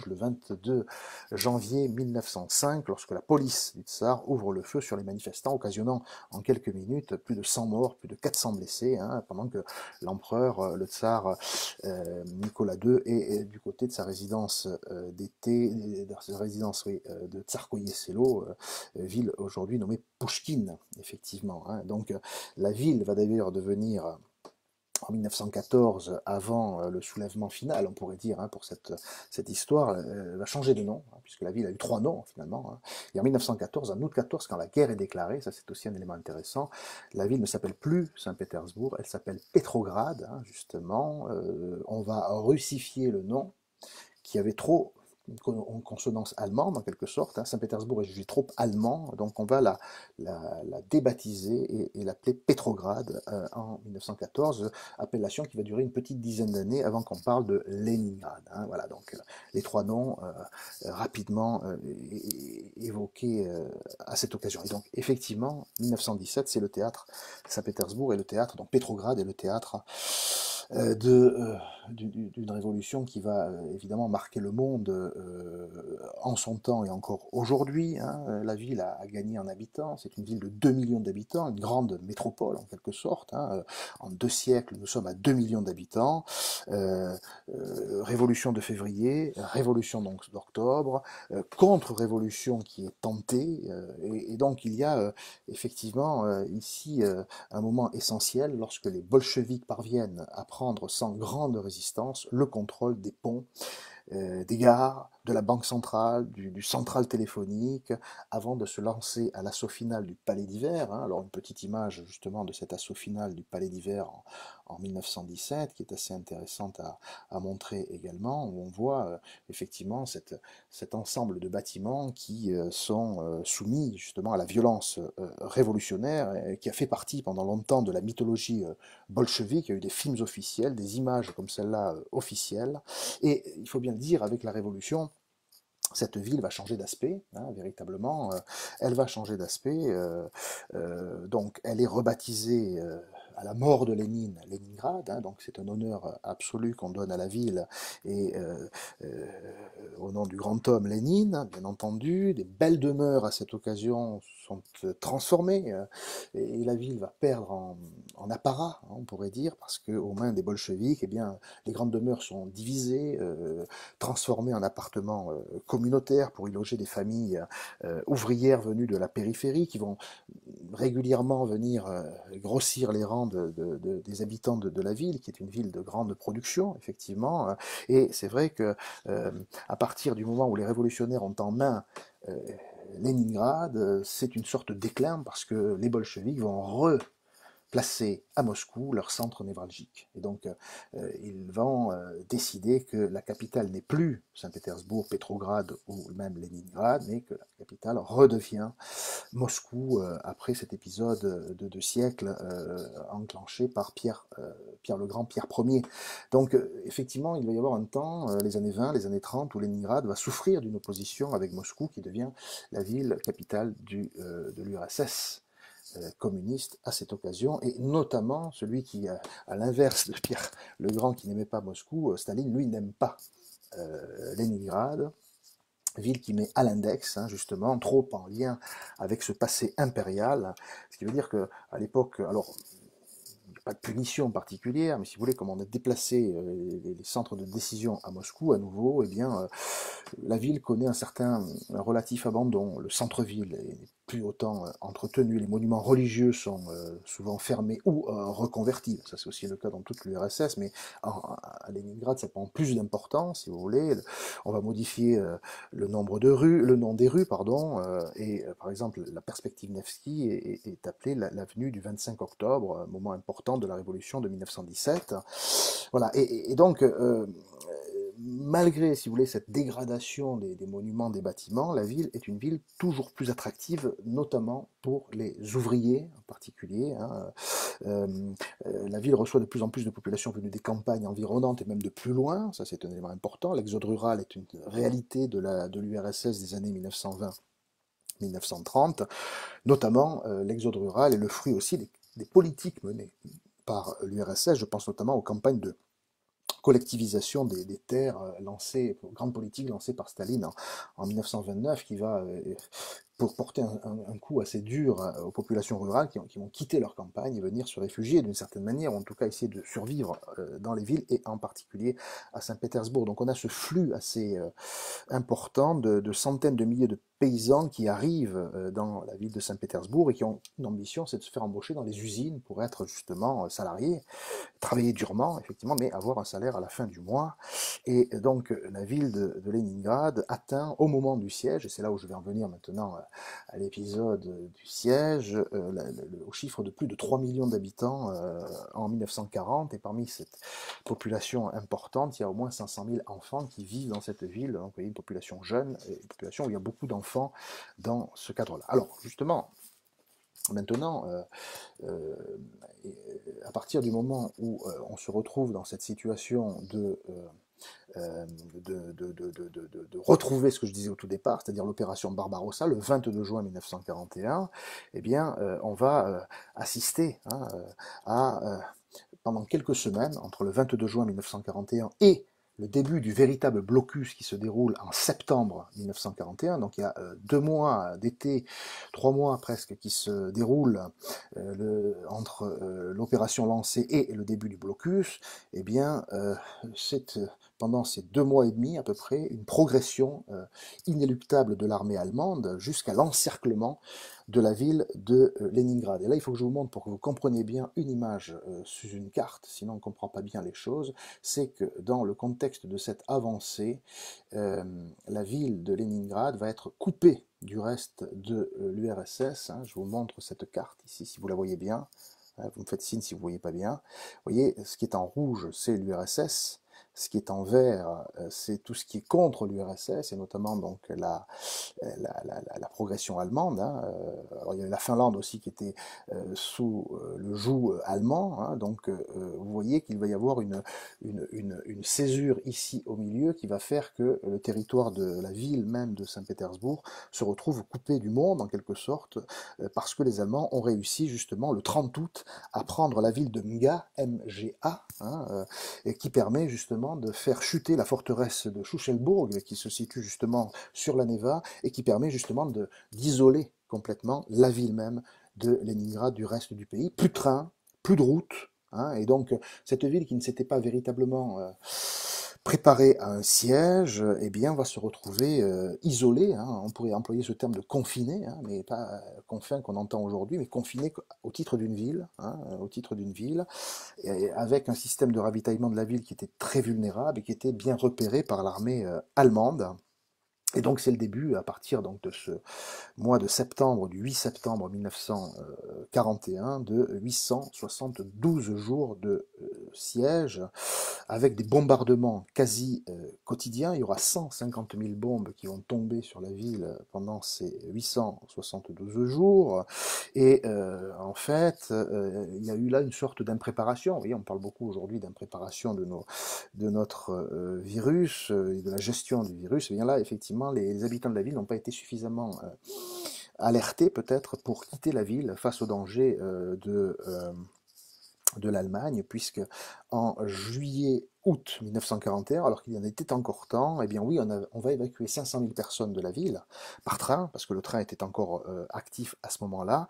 le 22 janvier 1905, lorsque la police du tsar ouvre le feu sur les manifestants, occasionnant en quelques minutes plus de 100 morts, plus de 400 blessés, hein, pendant que l'empereur, le tsar Nicolas II, est du côté de sa résidence d'été, de sa résidence de Tsarskoye-Selo, ville aujourd'hui nommée Pouchkine, effectivement. Hein. Donc la ville va d'ailleurs devenir en 1914, avant le soulèvement final, on pourrait dire, hein, pour cette histoire, va changer de nom, hein, puisque la ville a eu 3 noms finalement. Hein. Et en 1914, en août 14, quand la guerre est déclarée, ça c'est aussi un élément intéressant, la ville ne s'appelle plus Saint-Pétersbourg, elle s'appelle Petrograd, hein, justement. On va russifier le nom, qui avait trop une consonance allemande en quelque sorte. Hein. Saint-Pétersbourg est jugé trop allemand, donc on va la débaptiser et l'appeler Petrograd en 1914, appellation qui va durer une petite dizaine d'années avant qu'on parle de Leningrad. Hein. Voilà, donc les 3 noms rapidement évoqués à cette occasion. Et donc effectivement, 1917, c'est le théâtre, Saint-Pétersbourg est le théâtre, donc Petrograd est le théâtre d'une révolution qui va évidemment marquer le monde en son temps et encore aujourd'hui. Hein. La ville a gagné en habitants, c'est une ville de 2 millions d'habitants, une grande métropole en quelque sorte. Hein. En 2 siècles, nous sommes à 2 millions d'habitants. Révolution de février, révolution donc d'octobre, contre-révolution qui est tentée, et donc il y a effectivement ici un moment essentiel lorsque les bolcheviks parviennent à prendre sans grande résistance le contrôle des ponts, des gares, de la banque centrale, du central téléphonique, avant de se lancer à l'assaut final du Palais d'Hiver. Hein. Alors une petite image justement de cet assaut final du Palais d'Hiver en 1917, qui est assez intéressante à montrer également, où on voit effectivement cet ensemble de bâtiments qui sont soumis justement à la violence révolutionnaire, qui a fait partie pendant longtemps de la mythologie bolchevique. Il y a eu des films officiels, des images comme celle-là officielles, et il faut bien le dire, avec la Révolution, cette ville va changer d'aspect, hein, véritablement. Elle va changer d'aspect. Donc, elle est rebaptisée à la mort de Lénine, Léningrad. Hein, donc, c'est un honneur absolu qu'on donne à la ville et au nom du grand homme Lénine, bien entendu. Des belles demeures à cette occasion sont transformées et la ville va perdre en apparat, hein, on pourrait dire, parce que aux mains des bolcheviks, eh bien, les grandes demeures sont divisées, transformées en appartements communautaires pour y loger des familles ouvrières venues de la périphérie qui vont régulièrement venir grossir les rangs des habitants de la ville, qui est une ville de grande production, effectivement. Et c'est vrai que à partir du moment où les révolutionnaires ont en main Leningrad, c'est une sorte de déclin parce que les bolcheviks vont placer à Moscou leur centre névralgique. Et donc, ils vont décider que la capitale n'est plus Saint-Pétersbourg, Pétrograd ou même Leningrad, mais que la capitale redevient Moscou après cet épisode de 2 siècles enclenché par Pierre le Grand, Pierre Ier. Donc effectivement, il va y avoir un temps, les années 20, les années 30, où Leningrad va souffrir d'une opposition avec Moscou, qui devient la ville capitale de l'URSS communiste à cette occasion, et notamment celui qui, à l'inverse de Pierre le Grand, qui n'aimait pas Moscou, Staline, lui, n'aime pas Leningrad, ville qui met à l'index, hein, justement, trop en lien avec ce passé impérial, ce qui veut dire que à l'époque, alors pas de punition particulière, mais si vous voulez, comme on a déplacé les centres de décision à Moscou à nouveau, eh bien, la ville connaît un relatif abandon. Le centre-ville n'est plus autant entretenu. Les monuments religieux sont souvent fermés ou reconvertis. Ça, c'est aussi le cas dans toute l'URSS, mais à Leningrad, ça prend plus d'importance, si vous voulez. On va modifier le nom des rues, pardon, et par exemple, la perspective Nevsky est appelée l'avenue du 25 octobre, un moment important de la révolution de 1917. Voilà, et donc, malgré, si vous voulez, cette dégradation des monuments, des bâtiments, la ville est une ville toujours plus attractive, notamment pour les ouvriers en particulier. Hein. Euh, la ville reçoit de plus en plus de populations venues des campagnes environnantes et même de plus loin, ça c'est un élément important. L'exode rural est une réalité de l'URSS des années 1920-1930, notamment l'exode rural est le fruit aussi des politiques menées par l'URSS, je pense notamment aux campagnes de collectivisation des terres lancées, grande politique lancée par Staline en 1929, qui va pour porter un coup assez dur aux populations rurales qui vont quitter leur campagne et venir se réfugier d'une certaine manière, ou en tout cas essayer de survivre dans les villes, et en particulier à Saint-Pétersbourg. Donc on a ce flux assez important de centaines de milliers de paysans qui arrivent dans la ville de Saint-Pétersbourg et qui ont une ambition, c'est de se faire embaucher dans les usines pour être justement salariés, travailler durement, effectivement, mais avoir un salaire à la fin du mois. Et donc, la ville de Leningrad atteint, au moment du siège, et c'est là où je vais en venir maintenant à l'épisode du siège, au chiffre de plus de 3 millions d'habitants en 1940, et parmi cette population importante, il y a au moins 500 000 enfants qui vivent dans cette ville, donc vous voyez, une population jeune, et une population où il y a beaucoup d'enfants dans ce cadre-là. Alors, justement, maintenant, à partir du moment où on se retrouve dans cette situation de retrouver ce que je disais au tout départ, c'est-à-dire l'opération Barbarossa, le 22 juin 1941, eh bien, on va assister hein, pendant quelques semaines, entre le 22 juin 1941 et le début du véritable blocus qui se déroule en septembre 1941, donc il y a 2 mois d'été, 3 mois presque qui se déroulent entre l'opération lancée et le début du blocus, eh bien c'est pendant ces 2 mois et demi à peu près une progression inéluctable de l'armée allemande jusqu'à l'encerclement de la ville de Leningrad. Et là, il faut que je vous montre pour que vous compreniez bien une image sur une carte, sinon on ne comprend pas bien les choses, c'est que dans le contexte de cette avancée, la ville de Leningrad va être coupée du reste de l'URSS. Hein. Je vous montre cette carte ici, si vous la voyez bien. Vous me faites signe si vous ne voyez pas bien. Vous voyez, ce qui est en rouge, c'est l'URSS. Ce qui est en vert, c'est tout ce qui est contre l'URSS, et notamment donc la progression allemande. Hein. Alors, il y avait la Finlande aussi qui était sous le joug allemand. Hein. Donc vous voyez qu'il va y avoir une césure ici au milieu qui va faire que le territoire de la ville même de Saint-Pétersbourg se retrouve coupé du monde en quelque sorte, parce que les Allemands ont réussi justement le 30 août à prendre la ville de Mga, M-G-A, hein, et qui permet justement de faire chuter la forteresse de Schuschelbourg, qui se situe justement sur la Neva, et qui permet justement d'isoler complètement la ville même de Leningrad du reste du pays. Plus de trains, plus de routes, hein, et donc cette ville qui ne s'était pas véritablement préparée à un siège, eh bien, va se retrouver isolée, hein, on pourrait employer ce terme de confiné, hein, mais pas confin qu'on entend aujourd'hui, mais confiné au titre d'une ville, hein, au titre d'une ville, et avec un système de ravitaillement de la ville qui était très vulnérable et qui était bien repéré par l'armée allemande. Et donc c'est le début, à partir donc, de ce mois de septembre, du 8 septembre 1941, de 872 jours de siège, avec des bombardements quasi quotidiens. Il y aura 150 000 bombes qui vont tomber sur la ville pendant ces 872 jours. Et en fait, il y a eu là une sorte d'impréparation. Vous voyez, on parle beaucoup aujourd'hui d'impréparation de notre virus et de la gestion du virus. Et bien là, effectivement, les habitants de la ville n'ont pas été suffisamment alertés peut-être pour quitter la ville face au danger de l'Allemagne, puisque en juillet-août 1941, alors qu'il y en était encore temps, eh bien oui, on va évacuer 500 000 personnes de la ville par train, parce que le train était encore actif à ce moment-là.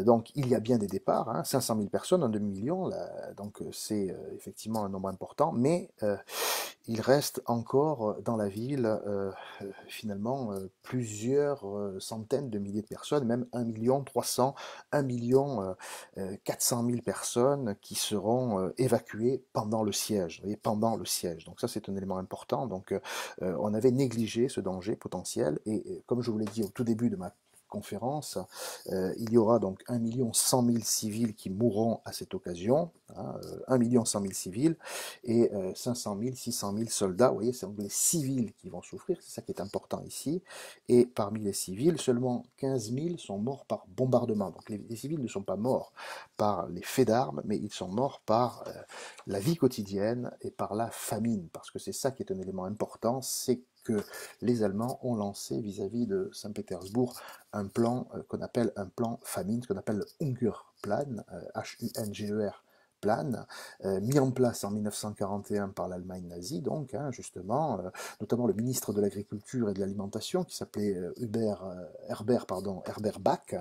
Donc il y a bien des départs, hein, 500 000 personnes, un demi-million, donc c'est effectivement un nombre important, mais il reste encore dans la ville finalement plusieurs centaines de milliers de personnes, même 1 300 000, 400 000 personnes qui seront évacuées pendant le siège. Vous voyez, pendant le siège. Donc ça c'est un élément important. Donc on avait négligé ce danger potentiel et comme je vous l'ai dit au tout début de ma conférence, il y aura donc 1 100 000 civils qui mourront à cette occasion, hein, 1 100 000 civils, et 500 000, 600 000 soldats. Vous voyez, c'est donc les civils qui vont souffrir, c'est ça qui est important ici. Et parmi les civils, seulement 15 000 sont morts par bombardement. Donc les civils ne sont pas morts par les faits d'armes, mais ils sont morts par la vie quotidienne et par la famine, parce que c'est ça qui est un élément important, c'est que les Allemands ont lancé vis-à-vis de Saint-Pétersbourg un plan qu'on appelle un plan famine, ce qu'on appelle le Hungerplan, H-U-N-G-E-R, plan, mis en place en 1941 par l'Allemagne nazie, donc, hein, justement, notamment le ministre de l'Agriculture et de l'Alimentation, qui s'appelait Herbert Bach,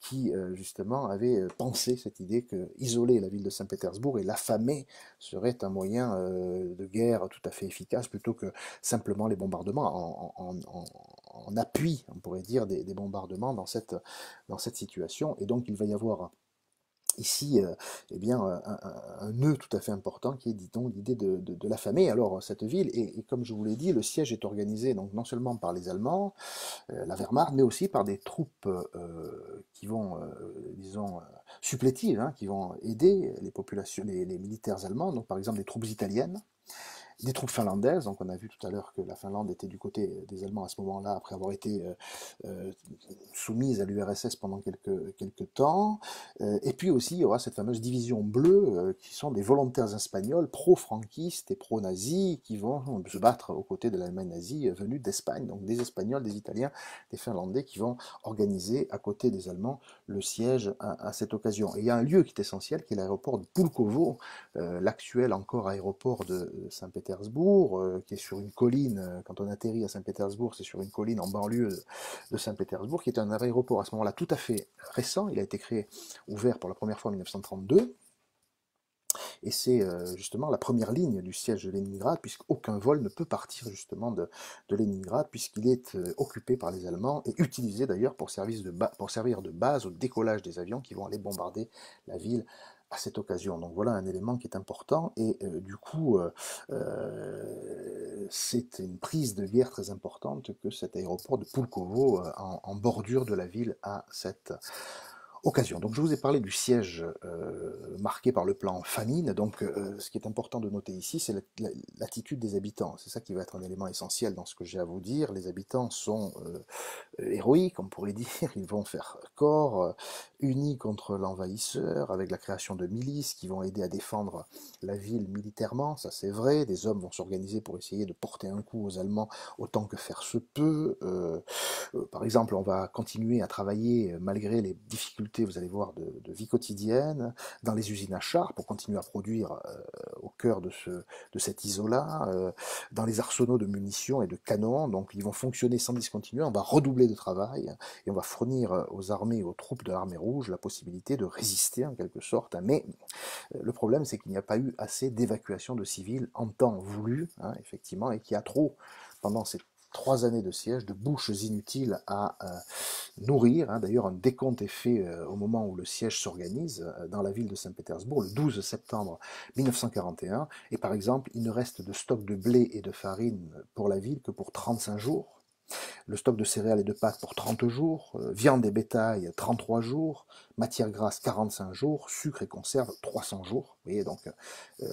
qui, justement, avait pensé cette idée que isoler la ville de Saint-Pétersbourg et l'affamer serait un moyen de guerre tout à fait efficace, plutôt que simplement les bombardements en appui, on pourrait dire, des bombardements dans cette situation. Et donc, il va y avoir ici eh bien, un nœud tout à fait important qui est, dit-on, l'idée de l'affamer. Alors, cette ville, et comme je vous l'ai dit, le siège est organisé donc, non seulement par les Allemands, la Wehrmacht, mais aussi par des troupes qui vont, disons, supplétives, hein, qui vont aider les populations, les militaires allemands, donc par exemple des troupes italiennes, des troupes finlandaises. Donc on a vu tout à l'heure que la Finlande était du côté des Allemands à ce moment-là, après avoir été soumise à l'URSS pendant quelques temps. Et puis aussi, il y aura cette fameuse division bleue, qui sont des volontaires espagnols pro-franquistes et pro-nazis, qui vont se battre aux côtés de l'Allemagne nazie, venus d'Espagne, donc des Espagnols, des Italiens, des Finlandais, qui vont organiser à côté des Allemands le siège à cette occasion. Et il y a un lieu qui est essentiel, qui est l'aéroport de Pulkovo, l'actuel encore aéroport de Saint-Pétersbourg, qui est sur une colline. Quand on atterrit à Saint-Pétersbourg, c'est sur une colline en banlieue de Saint-Pétersbourg, qui est un aéroport à ce moment-là tout à fait récent. Il a été créé, ouvert pour la première fois en 1932. Et c'est justement la première ligne du siège de Leningrad, puisqu'aucun vol ne peut partir justement de Leningrad, puisqu'il est occupé par les Allemands et utilisé d'ailleurs pour servir de base au décollage des avions qui vont aller bombarder la ville à cette occasion. Donc voilà un élément qui est important, et du coup c'est une prise de guerre très importante que cet aéroport de Pulkovo en bordure de la ville a cette occasion. Donc je vous ai parlé du siège marqué par le plan famine. Donc ce qui est important de noter ici, c'est l'attitude des habitants. C'est ça qui va être un élément essentiel dans ce que j'ai à vous dire. Les habitants sont héroïques, on pourrait dire. Ils vont faire corps, unis contre l'envahisseur, avec la création de milices qui vont aider à défendre la ville militairement, ça c'est vrai. Des hommes vont s'organiser pour essayer de porter un coup aux Allemands autant que faire se peut. Par exemple, on va continuer à travailler malgré les difficultés, vous allez voir, de vie quotidienne, dans les usines à chars pour continuer à produire au cœur de cet isolat, dans les arsenaux de munitions et de canons. Donc ils vont fonctionner sans discontinuer, on va redoubler de travail et on va fournir aux armées, aux troupes de l'armée rouge la possibilité de résister en quelque sorte. Mais le problème, c'est qu'il n'y a pas eu assez d'évacuation de civils en temps voulu, hein, effectivement, et qu'il y a trop, pendant ces 3 années de siège, de bouches inutiles à nourrir. Hein. D'ailleurs, un décompte est fait au moment où le siège s'organise dans la ville de Saint-Pétersbourg, le 12 septembre 1941. Et par exemple, il ne reste de stock de blé et de farine pour la ville que pour 35 jours. le stock de céréales et de pâtes pour 30 jours, viande et bétail 33 jours, matière grasse 45 jours, sucre et conserve 300 jours. Vous voyez, donc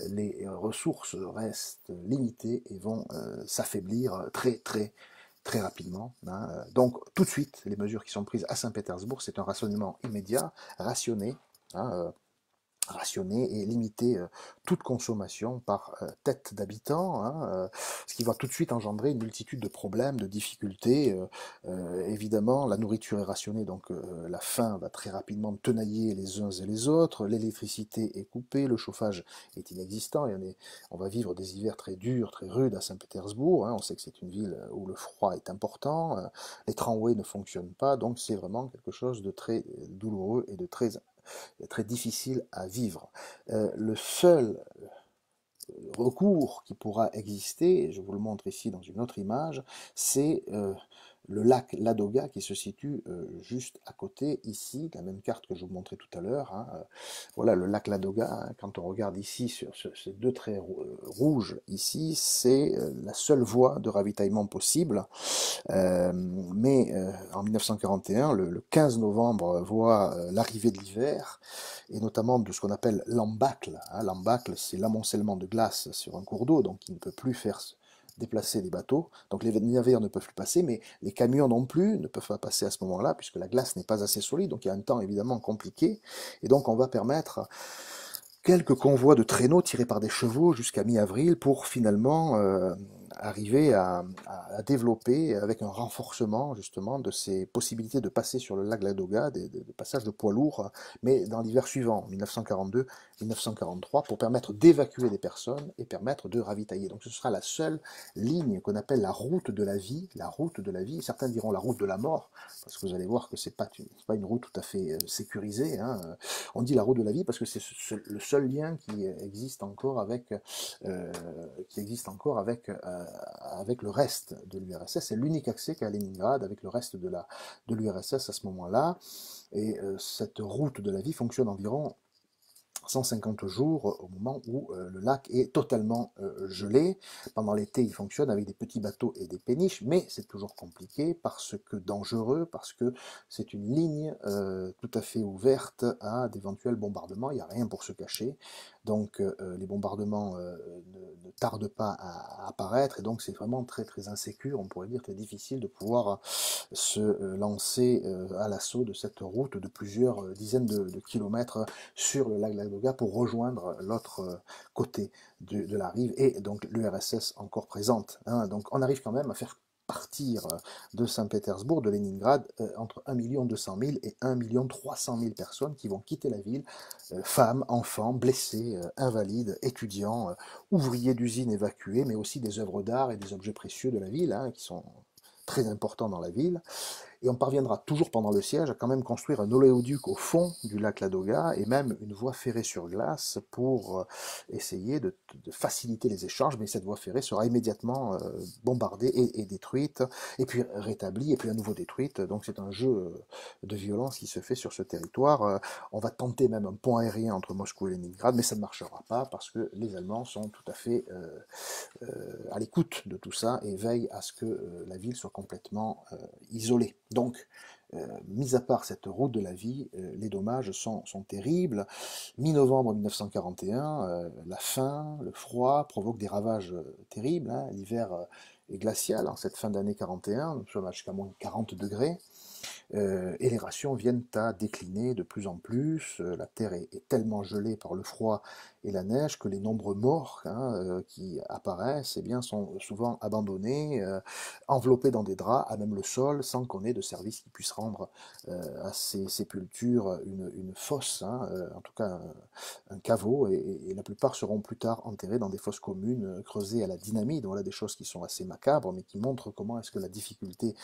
les ressources restent limitées et vont s'affaiblir très rapidement. Hein. Donc tout de suite, les mesures qui sont prises à Saint-Pétersbourg, c'est un rationnement immédiat, rationné, hein, rationner et limiter toute consommation par tête d'habitant, hein, ce qui va tout de suite engendrer une multitude de problèmes, de difficultés. Évidemment, la nourriture est rationnée, donc la faim va très rapidement tenailler les uns et les autres, l'électricité est coupée, le chauffage est inexistant, et on va vivre des hivers très durs, très rudes à Saint-Pétersbourg, hein, on sait que c'est une ville où le froid est important, les tramways ne fonctionnent pas, donc c'est vraiment quelque chose de très douloureux et de très difficile à vivre. Le seul recours qui pourra exister, je vous le montre ici dans une autre image, c'est le lac Ladoga qui se situe juste à côté, ici, la même carte que je vous montrais tout à l'heure. Hein, voilà le lac Ladoga, hein, quand on regarde ici sur ces deux traits rouges, ici, c'est la seule voie de ravitaillement possible. Mais en 1941, le 15 novembre voit l'arrivée de l'hiver, et notamment de ce qu'on appelle l'embâcle. Hein. L'embâcle, c'est l'amoncellement de glace sur un cours d'eau, donc qui ne peut plus faire déplacer les bateaux. Donc les navires ne peuvent plus passer, mais les camions non plus ne peuvent pas passer à ce moment-là, puisque la glace n'est pas assez solide, donc il y a un temps évidemment compliqué, et donc on va permettre quelques convois de traîneaux tirés par des chevaux jusqu'à mi-avril pour finalement arriver à développer avec un renforcement justement de ces possibilités de passer sur le lac Ladoga, des passages de poids lourds, mais dans l'hiver suivant, 1942-1943, pour permettre d'évacuer des personnes et permettre de ravitailler. Donc ce sera la seule ligne qu'on appelle la route de la vie, certains diront la route de la mort, parce que vous allez voir que c'est pas une route tout à fait sécurisée, hein. On dit la route de la vie parce que c'est le seul lien qui existe encore avec, avec le reste de l'URSS. C'est l'unique accès qu'a Leningrad avec le reste de l'URSS à ce moment-là. Et cette route de la vie fonctionne environ 150 jours au moment où le lac est totalement gelé. Pendant l'été, il fonctionne avec des petits bateaux et des péniches, mais c'est toujours compliqué parce que dangereux, parce que c'est une ligne tout à fait ouverte à d'éventuels bombardements. Il n'y a rien pour se cacher. Donc les bombardements ne tardent pas à apparaître, et donc c'est vraiment très insécure, on pourrait dire très difficile de pouvoir se lancer à l'assaut de cette route de plusieurs dizaines de kilomètres sur le lac Ladoga pour rejoindre l'autre côté de la rive, et donc l'URSS encore présente. Hein. Donc on arrive quand même à faire partir de Saint-Pétersbourg, de Leningrad, entre 1 200 000 et 1 300 000 personnes qui vont quitter la ville, femmes, enfants, blessés, invalides, étudiants, ouvriers d'usines évacués, mais aussi des œuvres d'art et des objets précieux de la ville, hein, qui sont très importants dans la ville. Et on parviendra toujours pendant le siège à quand même construire un oléoduc au fond du lac Ladoga et même une voie ferrée sur glace pour essayer de faciliter les échanges, mais cette voie ferrée sera immédiatement bombardée et détruite, et puis rétablie, et puis à nouveau détruite. Donc c'est un jeu de violence qui se fait sur ce territoire. On va tenter même un pont aérien entre Moscou et Leningrad, mais ça ne marchera pas parce que les Allemands sont tout à fait à l'écoute de tout ça et veillent à ce que la ville soit complètement isolée. Donc, mis à part cette route de la vie, les dommages sont terribles. Mi-novembre 1941, la faim, le froid provoquent des ravages terribles. Hein. L'hiver est glacial en cette fin d'année 41, nous sommes jusqu'à moins 40 degrés. Et les rations viennent à décliner de plus en plus. La terre est tellement gelée par le froid et la neige que les nombreux morts qui apparaissent sont souvent abandonnés, enveloppés dans des draps, à même le sol, sans qu'on ait de service qui puisse rendre à ces sépultures une fosse, en tout cas un caveau, et la plupart seront plus tard enterrés dans des fosses communes creusées à la dynamite. Voilà des choses qui sont assez macabres, mais qui montrent comment est-ce que la difficulté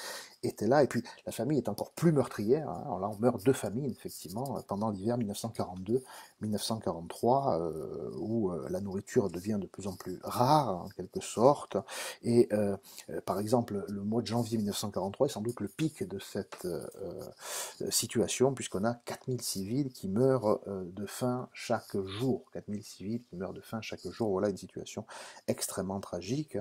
était là. Et puis la famille est encore encore plus meurtrière, hein. Alors là, on meurt de famine, effectivement, pendant l'hiver 1942-1943, où la nourriture devient de plus en plus rare, en quelque sorte. Et par exemple, le mois de janvier 1943 est sans doute le pic de cette situation, puisqu'on a 4000 civils qui meurent de faim chaque jour. 4000 civils qui meurent de faim chaque jour. Voilà une situation extrêmement tragique,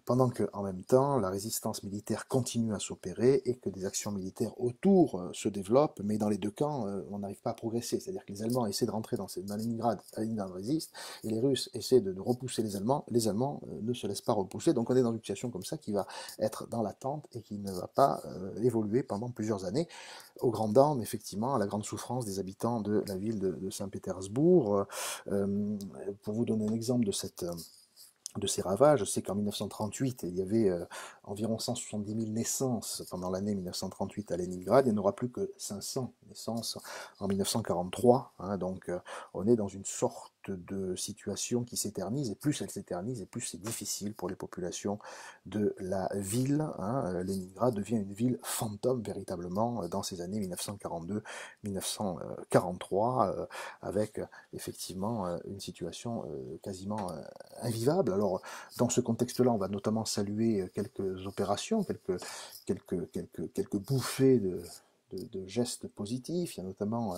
pendant que, en même temps, la résistance militaire continue à s'opérer et que des actions militaires autour se développent, mais dans les deux camps, on n'arrive pas à progresser. C'est-à-dire que les Allemands essaient de rentrer dans Leningrad résiste, et les Russes essaient de repousser les Allemands ne se laissent pas repousser. Donc on est dans une situation comme ça qui va être dans l'attente et qui ne va pas évoluer pendant plusieurs années, au grand dam, effectivement, à la grande souffrance des habitants de la ville de Saint-Pétersbourg. Pour vous donner un exemple de ces ravages, c'est qu'en 1938, il y avait environ 170 000 naissances pendant l'année 1938 à Leningrad. Il n'y en aura plus que 500 naissances en 1943. Hein, donc on est dans une sorte de situation qui s'éternise, et plus elle s'éternise, et plus c'est difficile pour les populations de la ville. Hein. Leningrad devient une ville fantôme véritablement dans ces années 1942-1943, avec effectivement une situation quasiment invivable. Alors, dans ce contexte-là, on va notamment saluer quelques opérations, quelques bouffées de gestes positifs. Il y a notamment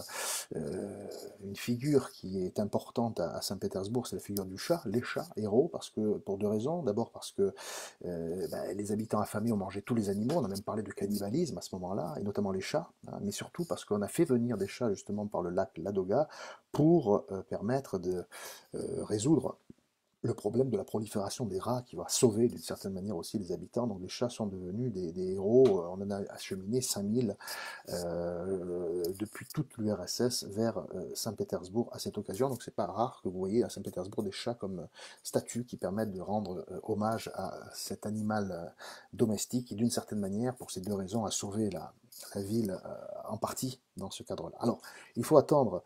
une figure qui est importante à Saint-Pétersbourg, c'est la figure du chat, les chats, héros, parce que, pour deux raisons. D'abord parce que les habitants affamés ont mangé tous les animaux, on a même parlé de cannibalisme à ce moment-là, et notamment les chats, hein, mais surtout parce qu'on a fait venir des chats justement par le lac Ladoga pour permettre de résoudre le problème de la prolifération des rats qui va sauver d'une certaine manière aussi les habitants. Donc les chats sont devenus des héros. On en a acheminé 5000 depuis toute l'URSS vers Saint-Pétersbourg à cette occasion. Donc c'est pas rare que vous voyez à Saint-Pétersbourg des chats comme statues qui permettent de rendre hommage à cet animal domestique qui d'une certaine manière, pour ces deux raisons, a sauvé la ville en partie dans ce cadre-là. Alors, il faut attendre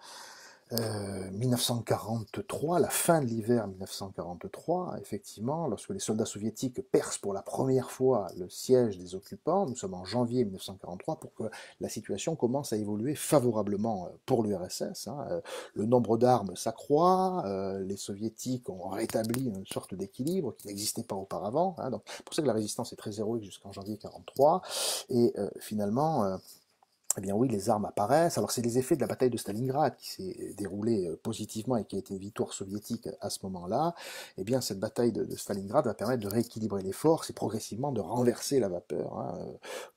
1943, la fin de l'hiver 1943, effectivement, lorsque les soldats soviétiques percent pour la première fois le siège des occupants, nous sommes en janvier 1943, pour que la situation commence à évoluer favorablement pour l'URSS. Hein. Le nombre d'armes s'accroît, les soviétiques ont rétabli une sorte d'équilibre qui n'existait pas auparavant. Hein. Donc, c'est pour ça que la résistance est très héroïque jusqu'en janvier 1943, et finalement... Eh bien oui, les armes apparaissent. Alors c'est les effets de la bataille de Stalingrad qui s'est déroulée positivement et qui a été une victoire soviétique à ce moment-là. Eh bien cette bataille de Stalingrad va permettre de rééquilibrer les forces et progressivement de renverser la vapeur, hein,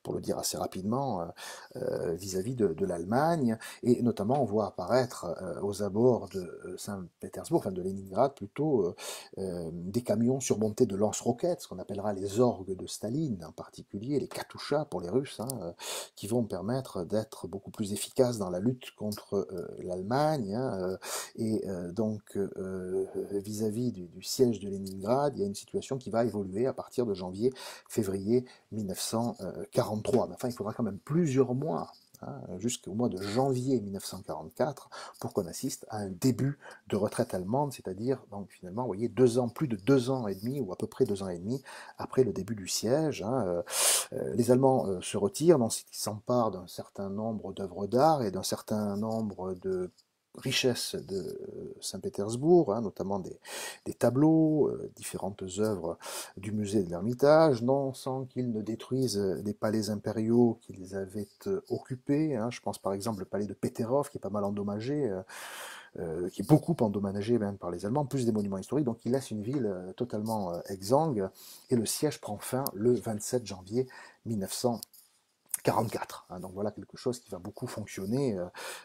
pour le dire assez rapidement, vis-à-vis de l'Allemagne. Et notamment on voit apparaître aux abords de Saint-Pétersbourg, enfin de Leningrad plutôt, des camions surmontés de lance-roquettes, ce qu'on appellera les orgues de Staline, en particulier les Katusha pour les Russes, hein, qui vont permettre d'être beaucoup plus efficace dans la lutte contre l'Allemagne. Hein, et donc, vis-à-vis du siège de Leningrad, il y a une situation qui va évoluer à partir de janvier-février 1943. Mais enfin, il faudra quand même plusieurs mois, hein, jusqu'au mois de janvier 1944, pour qu'on assiste à un début de retraite allemande, c'est-à-dire, donc finalement, vous voyez, plus de 2 ans et demi, ou à peu près 2 ans et demi, après le début du siège. Hein, les Allemands se retirent, donc ils s'emparent d'un certain nombre d'œuvres d'art et d'un certain nombre de richesses de Saint-Pétersbourg, hein, notamment des tableaux, différentes œuvres du musée de l'Ermitage, non sans qu'ils ne détruisent des palais impériaux qu'ils avaient occupés. Hein. Je pense par exemple au palais de Peterhof, qui est pas mal endommagé, qui est beaucoup endommagé même par les Allemands, plus des monuments historiques, donc il laisse une ville totalement exsangue, et le siège prend fin le 27 janvier 1944. Hein, donc voilà quelque chose qui va beaucoup fonctionner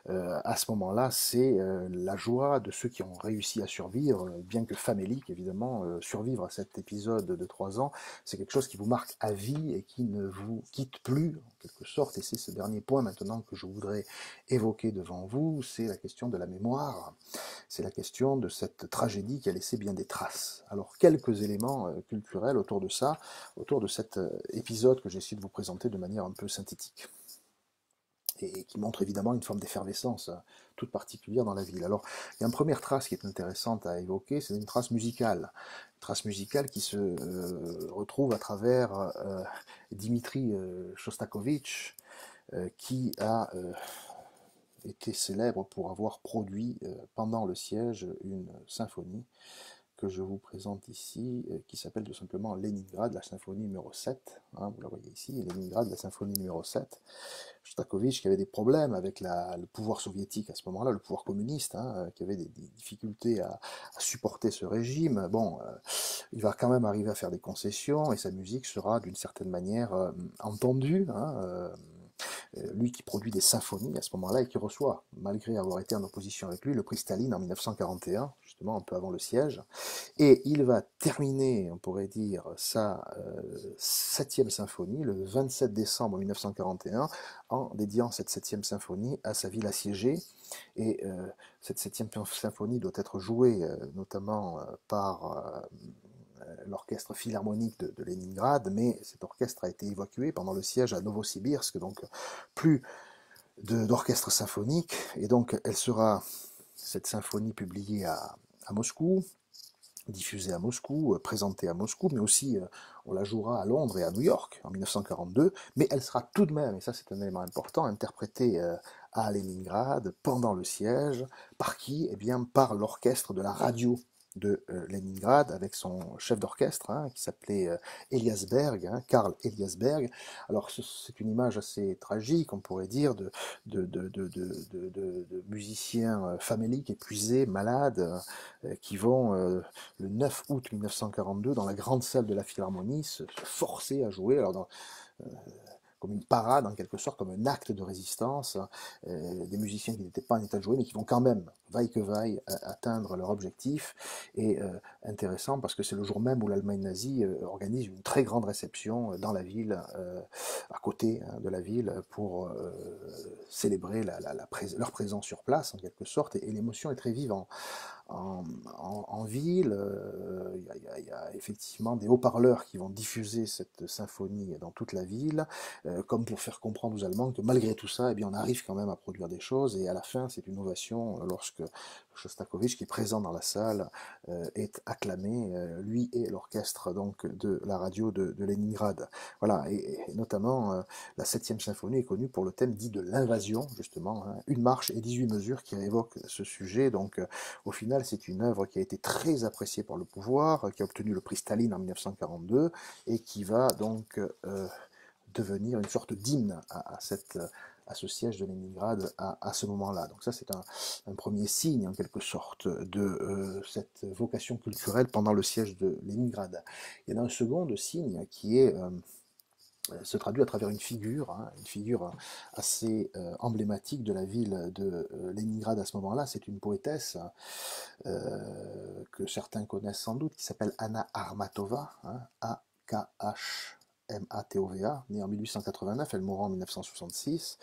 à ce moment-là, c'est la joie de ceux qui ont réussi à survivre, bien que famélique évidemment, survivre à cet épisode de 3 ans, c'est quelque chose qui vous marque à vie et qui ne vous quitte plus en quelque sorte, et c'est ce dernier point maintenant que je voudrais évoquer devant vous, c'est la question de la mémoire, c'est la question de cette tragédie qui a laissé bien des traces. Alors quelques éléments culturels autour de ça, autour de cet épisode que j'essaie de vous présenter de manière un peu synthétique, et qui montre évidemment une forme d'effervescence toute particulière dans la ville. Alors, il y a une première trace qui est intéressante à évoquer, c'est une trace musicale. Une trace musicale qui se retrouve à travers Dimitri Shostakovich, qui a été célèbre pour avoir produit pendant le siège une symphonie que je vous présente ici, qui s'appelle tout simplement Leningrad, la symphonie numéro 7, hein, vous la voyez ici, Leningrad, la symphonie numéro 7. Shostakovich qui avait des problèmes avec le pouvoir soviétique à ce moment-là, le pouvoir communiste, hein, qui avait des difficultés à supporter ce régime. Bon, il va quand même arriver à faire des concessions et sa musique sera d'une certaine manière entendue. Hein, lui qui produit des symphonies à ce moment-là et qui reçoit, malgré avoir été en opposition avec lui, le prix Staline en 1941, justement un peu avant le siège. Et il va terminer, on pourrait dire, sa septième symphonie le 27 décembre 1941 en dédiant cette septième symphonie à sa ville assiégée. Et cette septième symphonie doit être jouée notamment par l'orchestre philharmonique de Leningrad, mais cet orchestre a été évacué pendant le siège à Novosibirsk, donc plus d'orchestre symphonique, et donc elle sera, cette symphonie, publiée à Moscou, diffusée à Moscou, présentée à Moscou, mais aussi on la jouera à Londres et à New York en 1942, mais elle sera tout de même, et ça c'est un élément important, interprétée à Leningrad pendant le siège, par qui? Eh bien par l'orchestre de la radio de Leningrad, avec son chef d'orchestre, hein, qui s'appelait Eliasberg, hein, Karl Eliasberg. Alors c'est une image assez tragique, on pourrait dire, de musiciens faméliques, épuisés, malades, qui vont le 9 août 1942 dans la grande salle de la Philharmonie se forcer à jouer. Alors comme une parade en quelque sorte, comme un acte de résistance, des musiciens qui n'étaient pas en état de jouer, mais qui vont quand même, vaille que vaille, atteindre leur objectif. Et intéressant parce que c'est le jour même où l'Allemagne nazie organise une très grande réception dans la ville, à côté de la ville, pour célébrer leur présence sur place en quelque sorte. Et l'émotion est très vive en ville. Il y a effectivement des haut-parleurs qui vont diffuser cette symphonie dans toute la ville, comme pour faire comprendre aux Allemands que malgré tout ça, eh bien, on arrive quand même à produire des choses. Et à la fin, c'est une ovation lorsque Shostakovich, qui est présent dans la salle, est acclamé, lui et l'orchestre donc de la radio de Leningrad. Voilà, et notamment la septième symphonie est connue pour le thème dit de l'invasion, justement, hein, une marche et 18 mesures qui évoquent ce sujet. Donc, au final, c'est une œuvre qui a été très appréciée par le pouvoir, qui a obtenu le prix Staline en 1942 et qui va donc devenir une sorte d'hymne à ce siège de Leningrad à ce moment-là. Donc ça, c'est un premier signe, en quelque sorte, de cette vocation culturelle pendant le siège de Leningrad. Il y en a un second signe qui est se traduit à travers hein, une figure assez emblématique de la ville de Leningrad à ce moment-là. C'est une poétesse que certains connaissent sans doute, qui s'appelle Anna Akhmatova, hein, A-K-H-M-A-T-O-V-A, née en 1889, elle mourra en 1966.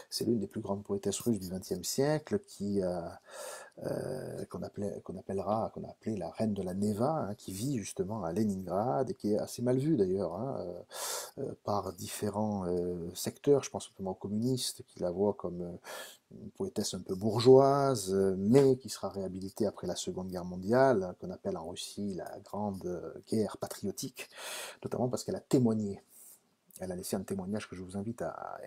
C'est l'une des plus grandes poétesses russes du XXe siècle, qu'on a appelé la reine de la Neva, hein, qui vit justement à Leningrad et qui est assez mal vue d'ailleurs, hein, par différents secteurs. Je pense notamment aux communistes qui la voient comme une poétesse un peu bourgeoise, mais qui sera réhabilitée après la Seconde Guerre mondiale, qu'on appelle en Russie la Grande Guerre patriotique, notamment parce qu'elle a témoigné. Elle a laissé un témoignage que je vous invite à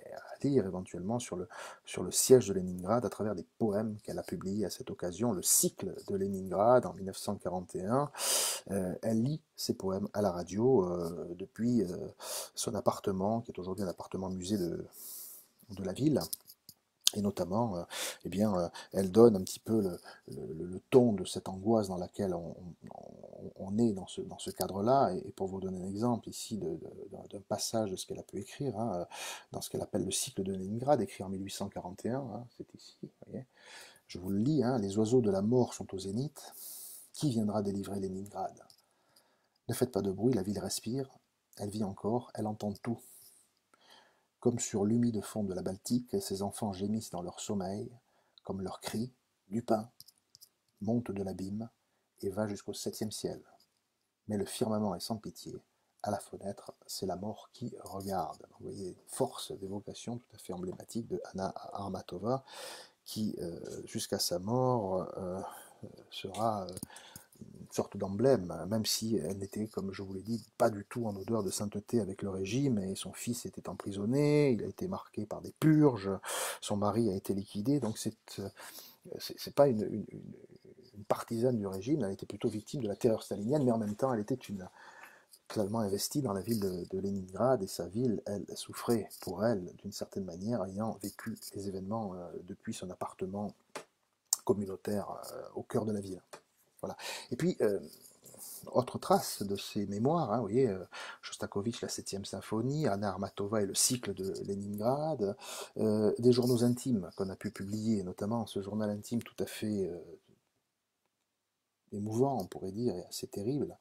lire éventuellement sur le siège de Leningrad à travers des poèmes qu'elle a publiés à cette occasion, le cycle de Leningrad en 1941. Elle lit ces poèmes à la radio depuis son appartement, qui est aujourd'hui un appartement musée de la ville. Et notamment, eh bien, elle donne un petit peu le ton de cette angoisse dans laquelle on est dans ce cadre-là. Et pour vous donner un exemple ici d'un passage de ce qu'elle a pu écrire, hein, dans ce qu'elle appelle le cycle de Leningrad, écrit en 1841, hein, c'est ici, vous voyez. Je vous le lis, hein, les oiseaux de la mort sont au zénith. Qui viendra délivrer Leningrad? Ne faites pas de bruit, la ville respire, elle vit encore, elle entend tout. Comme sur l'humide fond de la Baltique, ces enfants gémissent dans leur sommeil, comme leur cri, du pain, monte de l'abîme et va jusqu'au septième ciel. Mais le firmament est sans pitié. À la fenêtre, c'est la mort qui regarde. Donc, vous voyez, force d'évocation tout à fait emblématique de Anna Akhmatova, qui, jusqu'à sa mort, sera sorte d'emblème, même si elle n'était, comme je vous l'ai dit, pas du tout en odeur de sainteté avec le régime, et son fils était emprisonné, il a été marqué par des purges, son mari a été liquidé, donc c'est pas une partisane du régime, elle était plutôt victime de la terreur stalinienne, mais en même temps, elle était totalement investie dans la ville de Leningrad, et sa ville, elle souffrait pour elle, d'une certaine manière, ayant vécu les événements depuis son appartement communautaire au cœur de la ville. Voilà. Et puis, autre trace de ses mémoires, hein, vous voyez, Shostakovich, la 7e symphonie, Anna Armatova et le cycle de Leningrad, des journaux intimes qu'on a pu publier, notamment ce journal intime tout à fait émouvant, on pourrait dire, et assez terrible,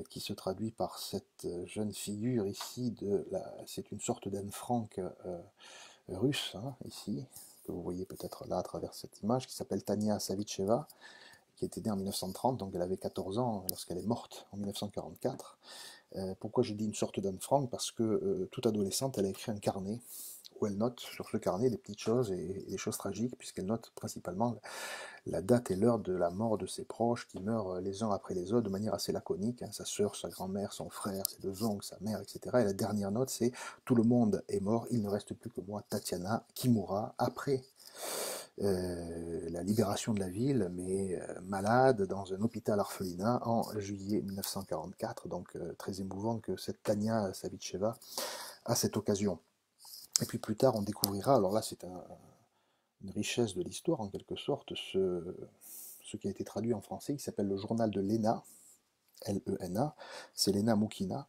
qui se traduit par cette jeune figure ici, c'est une sorte d'Anne Frank russe, hein, ici, que vous voyez peut-être là à travers cette image, qui s'appelle Tania Savicheva, qui était née en 1930, donc elle avait 14 ans lorsqu'elle est morte en 1944. Pourquoi je dis une sorte d'Anne Frank? Parce que toute adolescente, elle a écrit un carnet où elle note sur ce carnet des petites choses et des choses tragiques, puisqu'elle note principalement la date et l'heure de la mort de ses proches qui meurent les uns après les autres de manière assez laconique, hein, sa sœur, sa grand-mère, son frère, ses deux oncles, sa mère, etc. Et la dernière note, c'est tout le monde est mort, il ne reste plus que moi, Tatiana, qui mourra après la libération de la ville, mais malade dans un hôpital orphelinat en juillet 1944, donc très émouvant que cette Tania Savicheva à cette occasion. Et puis plus tard, on découvrira, alors là c'est une richesse de l'histoire en quelque sorte, ce qui a été traduit en français, qui s'appelle le journal de Lena, L-E-N-A, c'est Lena Moukina,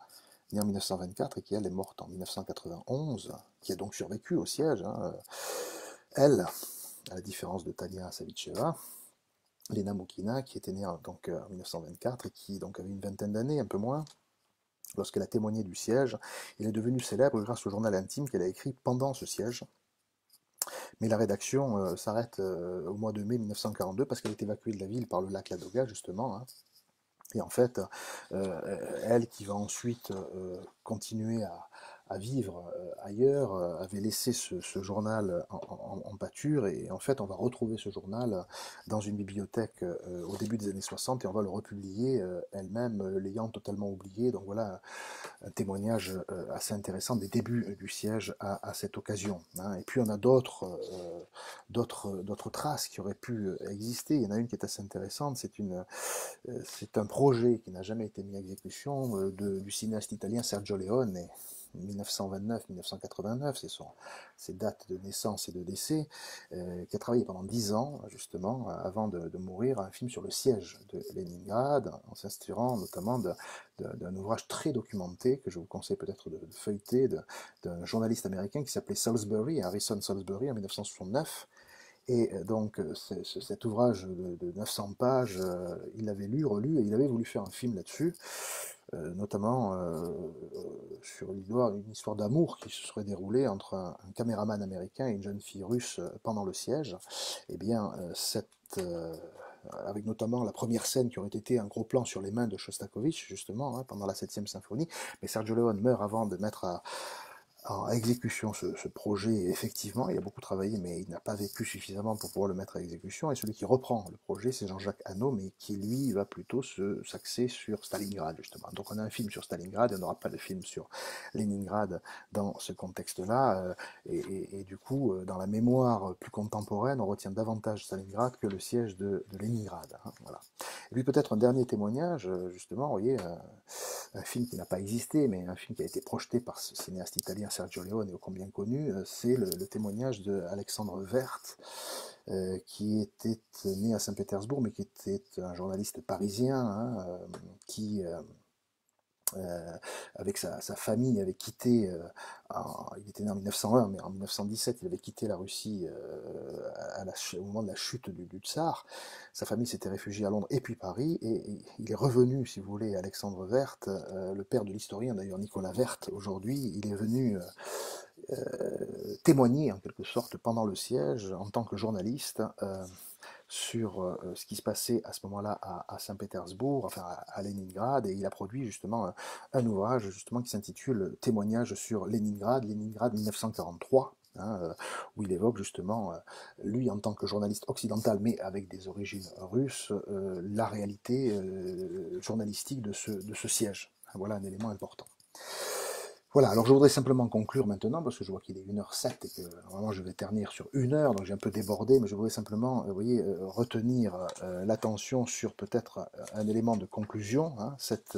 née en 1924 et qui elle est morte en 1991, qui a donc survécu au siège. Hein. Elle, à la différence de Tania Savicheva, Lena Moukina, qui était née donc, en 1924 et qui donc avait une vingtaine d'années, un peu moins, lorsqu'elle a témoigné du siège, elle est devenue célèbre grâce au journal intime qu'elle a écrit pendant ce siège. Mais la rédaction s'arrête au mois de mai 1942 parce qu'elle est évacuée de la ville par le lac Ladoga, justement. Hein. Et en fait, elle qui va ensuite continuer à vivre ailleurs, avait laissé ce journal en pâture, et en fait on va retrouver ce journal dans une bibliothèque au début des années 60, et on va le republier elle-même, l'ayant totalement oublié. Donc voilà un témoignage assez intéressant des débuts du siège à cette occasion. Hein. Et puis on a d'autres traces qui auraient pu exister. Il y en a une qui est assez intéressante, c'est un projet qui n'a jamais été mis à exécution du cinéaste italien Sergio Leone, 1929-1989, c'est ses dates de naissance et de décès, qui a travaillé pendant 10 ans, justement, avant de mourir, un film sur le siège de Leningrad, en s'inspirant notamment d'un ouvrage très documenté, que je vous conseille peut-être de feuilleter, d'un journaliste américain qui s'appelait Salisbury, Harrison Salisbury, en 1969. Et donc cet ouvrage de 900 pages, il l'avait lu, relu, et il avait voulu faire un film là-dessus, notamment sur une histoire d'amour qui se serait déroulée entre un caméraman américain et une jeune fille russe pendant le siège. Et bien, avec notamment la première scène qui aurait été un gros plan sur les mains de Shostakovich, justement, hein, pendant la 7e symphonie, mais Sergio Leone meurt avant de mettre à exécution ce projet. Effectivement, il a beaucoup travaillé, mais il n'a pas vécu suffisamment pour pouvoir le mettre à exécution. Et celui qui reprend le projet, c'est Jean-Jacques Hano, mais qui, lui, va plutôt s'axer sur Stalingrad, justement. Donc on a un film sur Stalingrad, et on n'aura pas de film sur Leningrad dans ce contexte-là. Et du coup, dans la mémoire plus contemporaine, on retient davantage Stalingrad que le siège de Leningrad. Hein, voilà. Et puis peut-être un dernier témoignage, justement, vous voyez, un film qui n'a pas existé, mais un film qui a été projeté par ce cinéaste italien Sergio Leone, et ô combien connu, c'est le témoignage d'Alexandre Werth, qui était né à Saint-Pétersbourg, mais qui était un journaliste parisien, hein, qui avec sa famille, avait quitté, il était né en 1901, mais en 1917, il avait quitté la Russie au moment de la chute du tsar. Sa famille s'était réfugiée à Londres et puis Paris, et il est revenu, si vous voulez, Alexandre Werth, le père de l'historien d'ailleurs Nicolas Werth aujourd'hui, il est venu témoigner en quelque sorte pendant le siège en tant que journaliste sur ce qui se passait à ce moment-là à Saint-Pétersbourg, enfin à Leningrad, et il a produit justement un ouvrage justement qui s'intitule Témoignage sur Leningrad, Leningrad 1943. hein, où il évoque justement, lui en tant que journaliste occidental, mais avec des origines russes, la réalité journalistique de ce siège. Voilà un élément important. Voilà, alors je voudrais simplement conclure maintenant, parce que je vois qu'il est 1h07 et que normalement je vais ternir sur 1 heure, donc j'ai un peu débordé, mais je voudrais simplement, vous voyez, retenir l'attention sur peut-être un élément de conclusion, hein, cet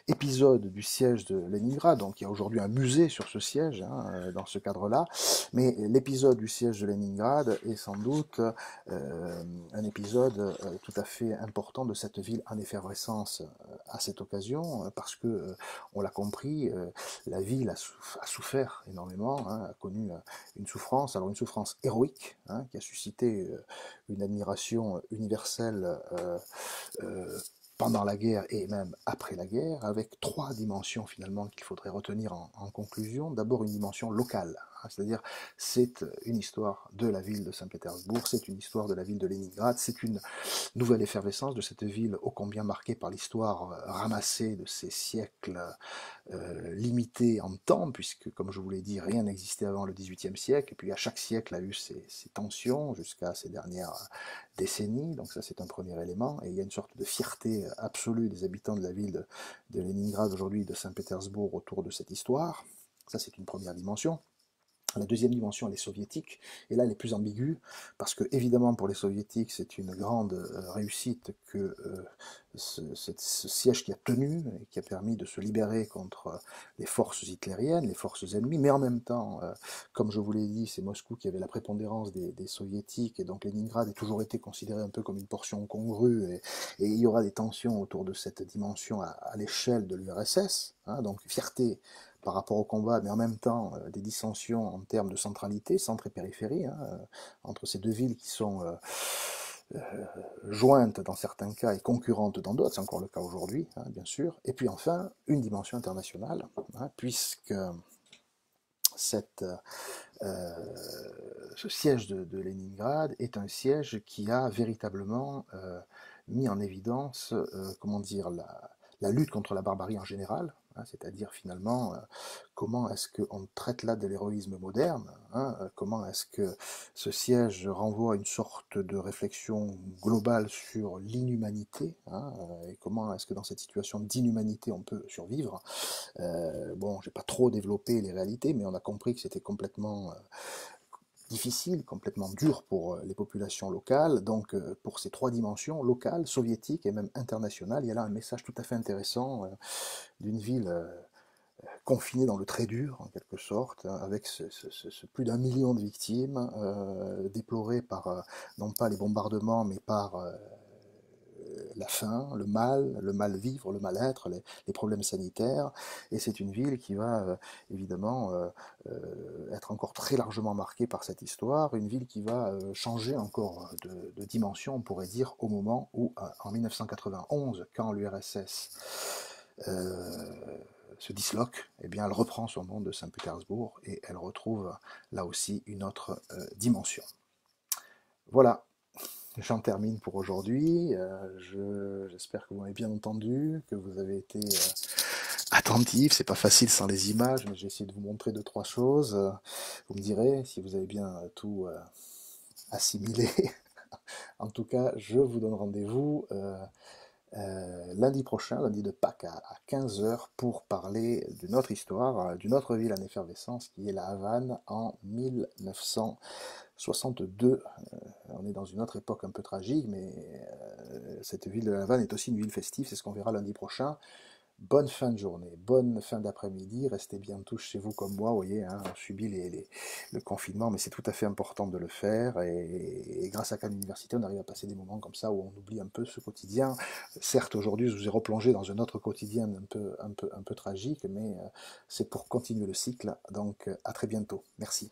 épisode du siège de Leningrad, donc il y a aujourd'hui un musée sur ce siège, hein, dans ce cadre-là, mais l'épisode du siège de Leningrad est sans doute un épisode tout à fait important de cette ville en effervescence à cette occasion, parce que, on l'a compris, la ville a souffert énormément, hein, a connu une souffrance, alors une souffrance héroïque, hein, qui a suscité une admiration universelle pendant la guerre et même après la guerre, avec 3 dimensions finalement qu'il faudrait retenir en conclusion. D'abord une dimension locale, hein, c'est-à-dire c'est une histoire de la ville de Saint-Pétersbourg, c'est une histoire de la ville de Leningrad, c'est une nouvelle effervescence de cette ville ô combien marquée par l'histoire ramassée de ces siècles limité en temps, puisque, comme je vous l'ai dit, rien n'existait avant le XVIIIe siècle, et puis à chaque siècle a eu ses tensions jusqu'à ces dernières décennies, donc ça c'est un premier élément, et il y a une sorte de fierté absolue des habitants de la ville de Leningrad aujourd'hui, de Saint-Pétersbourg, autour de cette histoire. Ça c'est une première dimension. La deuxième dimension, elle est soviétique, et là elle est plus ambiguë, parce que évidemment pour les soviétiques c'est une grande réussite que ce siège qui a tenu, et qui a permis de se libérer contre les forces hitlériennes, les forces ennemies, mais en même temps, comme je vous l'ai dit, c'est Moscou qui avait la prépondérance des soviétiques, et donc Leningrad a toujours été considéré un peu comme une portion congrue, et il y aura des tensions autour de cette dimension à l'échelle de l'URSS, hein, donc fierté par rapport au combat, mais en même temps des dissensions en termes de centralité, centre et périphérie, hein, entre ces deux villes qui sont jointes dans certains cas et concurrentes dans d'autres, c'est encore le cas aujourd'hui, hein, bien sûr. Et puis enfin, une dimension internationale, hein, puisque cette, ce siège de Leningrad est un siège qui a véritablement mis en évidence, comment dire, la lutte contre la barbarie en général, hein, c'est-à-dire finalement comment est-ce qu'on traite là de l'héroïsme moderne, hein, comment est-ce que ce siège renvoie à une sorte de réflexion globale sur l'inhumanité, hein, et comment est-ce que dans cette situation d'inhumanité on peut survivre. Bon, j'ai pas trop développé les réalités, mais on a compris que c'était complètement difficile, complètement dur pour les populations locales. Donc pour ces 3 dimensions, locales, soviétiques et même internationales, il y a là un message tout à fait intéressant d'une ville confinée dans le très dur, en quelque sorte, hein, avec ce plus d'1 million de victimes, déplorées par non pas les bombardements, mais par la faim, le mal-vivre, le mal-être, les problèmes sanitaires, et c'est une ville qui va évidemment être encore très largement marquée par cette histoire, une ville qui va changer encore de dimension, on pourrait dire, au moment où, en 1991, quand l'URSS se disloque, eh bien, elle reprend son nom de Saint-Pétersbourg et elle retrouve là aussi une autre dimension. Voilà, j'en termine pour aujourd'hui. J'espère que vous m'avez bien entendu, que vous avez été attentif. C'est pas facile sans les images, mais j'ai essayé de vous montrer 2, 3 choses. Vous me direz si vous avez bien tout assimilé. En tout cas, je vous donne rendez-vous lundi prochain, lundi de Pâques à 15 heures, pour parler d'une autre histoire, d'une autre ville en effervescence qui est la Havane en 1962. On est dans une autre époque un peu tragique, mais cette ville de la Havane est aussi une ville festive, c'est ce qu'on verra lundi prochain. Bonne fin de journée, bonne fin d'après-midi, restez bien tous chez vous comme moi, vous voyez, hein, on subit le confinement, mais c'est tout à fait important de le faire, et grâce à Cannes Université, on arrive à passer des moments comme ça où on oublie un peu ce quotidien. Certes, aujourd'hui, je vous ai replongé dans un autre quotidien un peu tragique, mais c'est pour continuer le cycle, donc à très bientôt. Merci.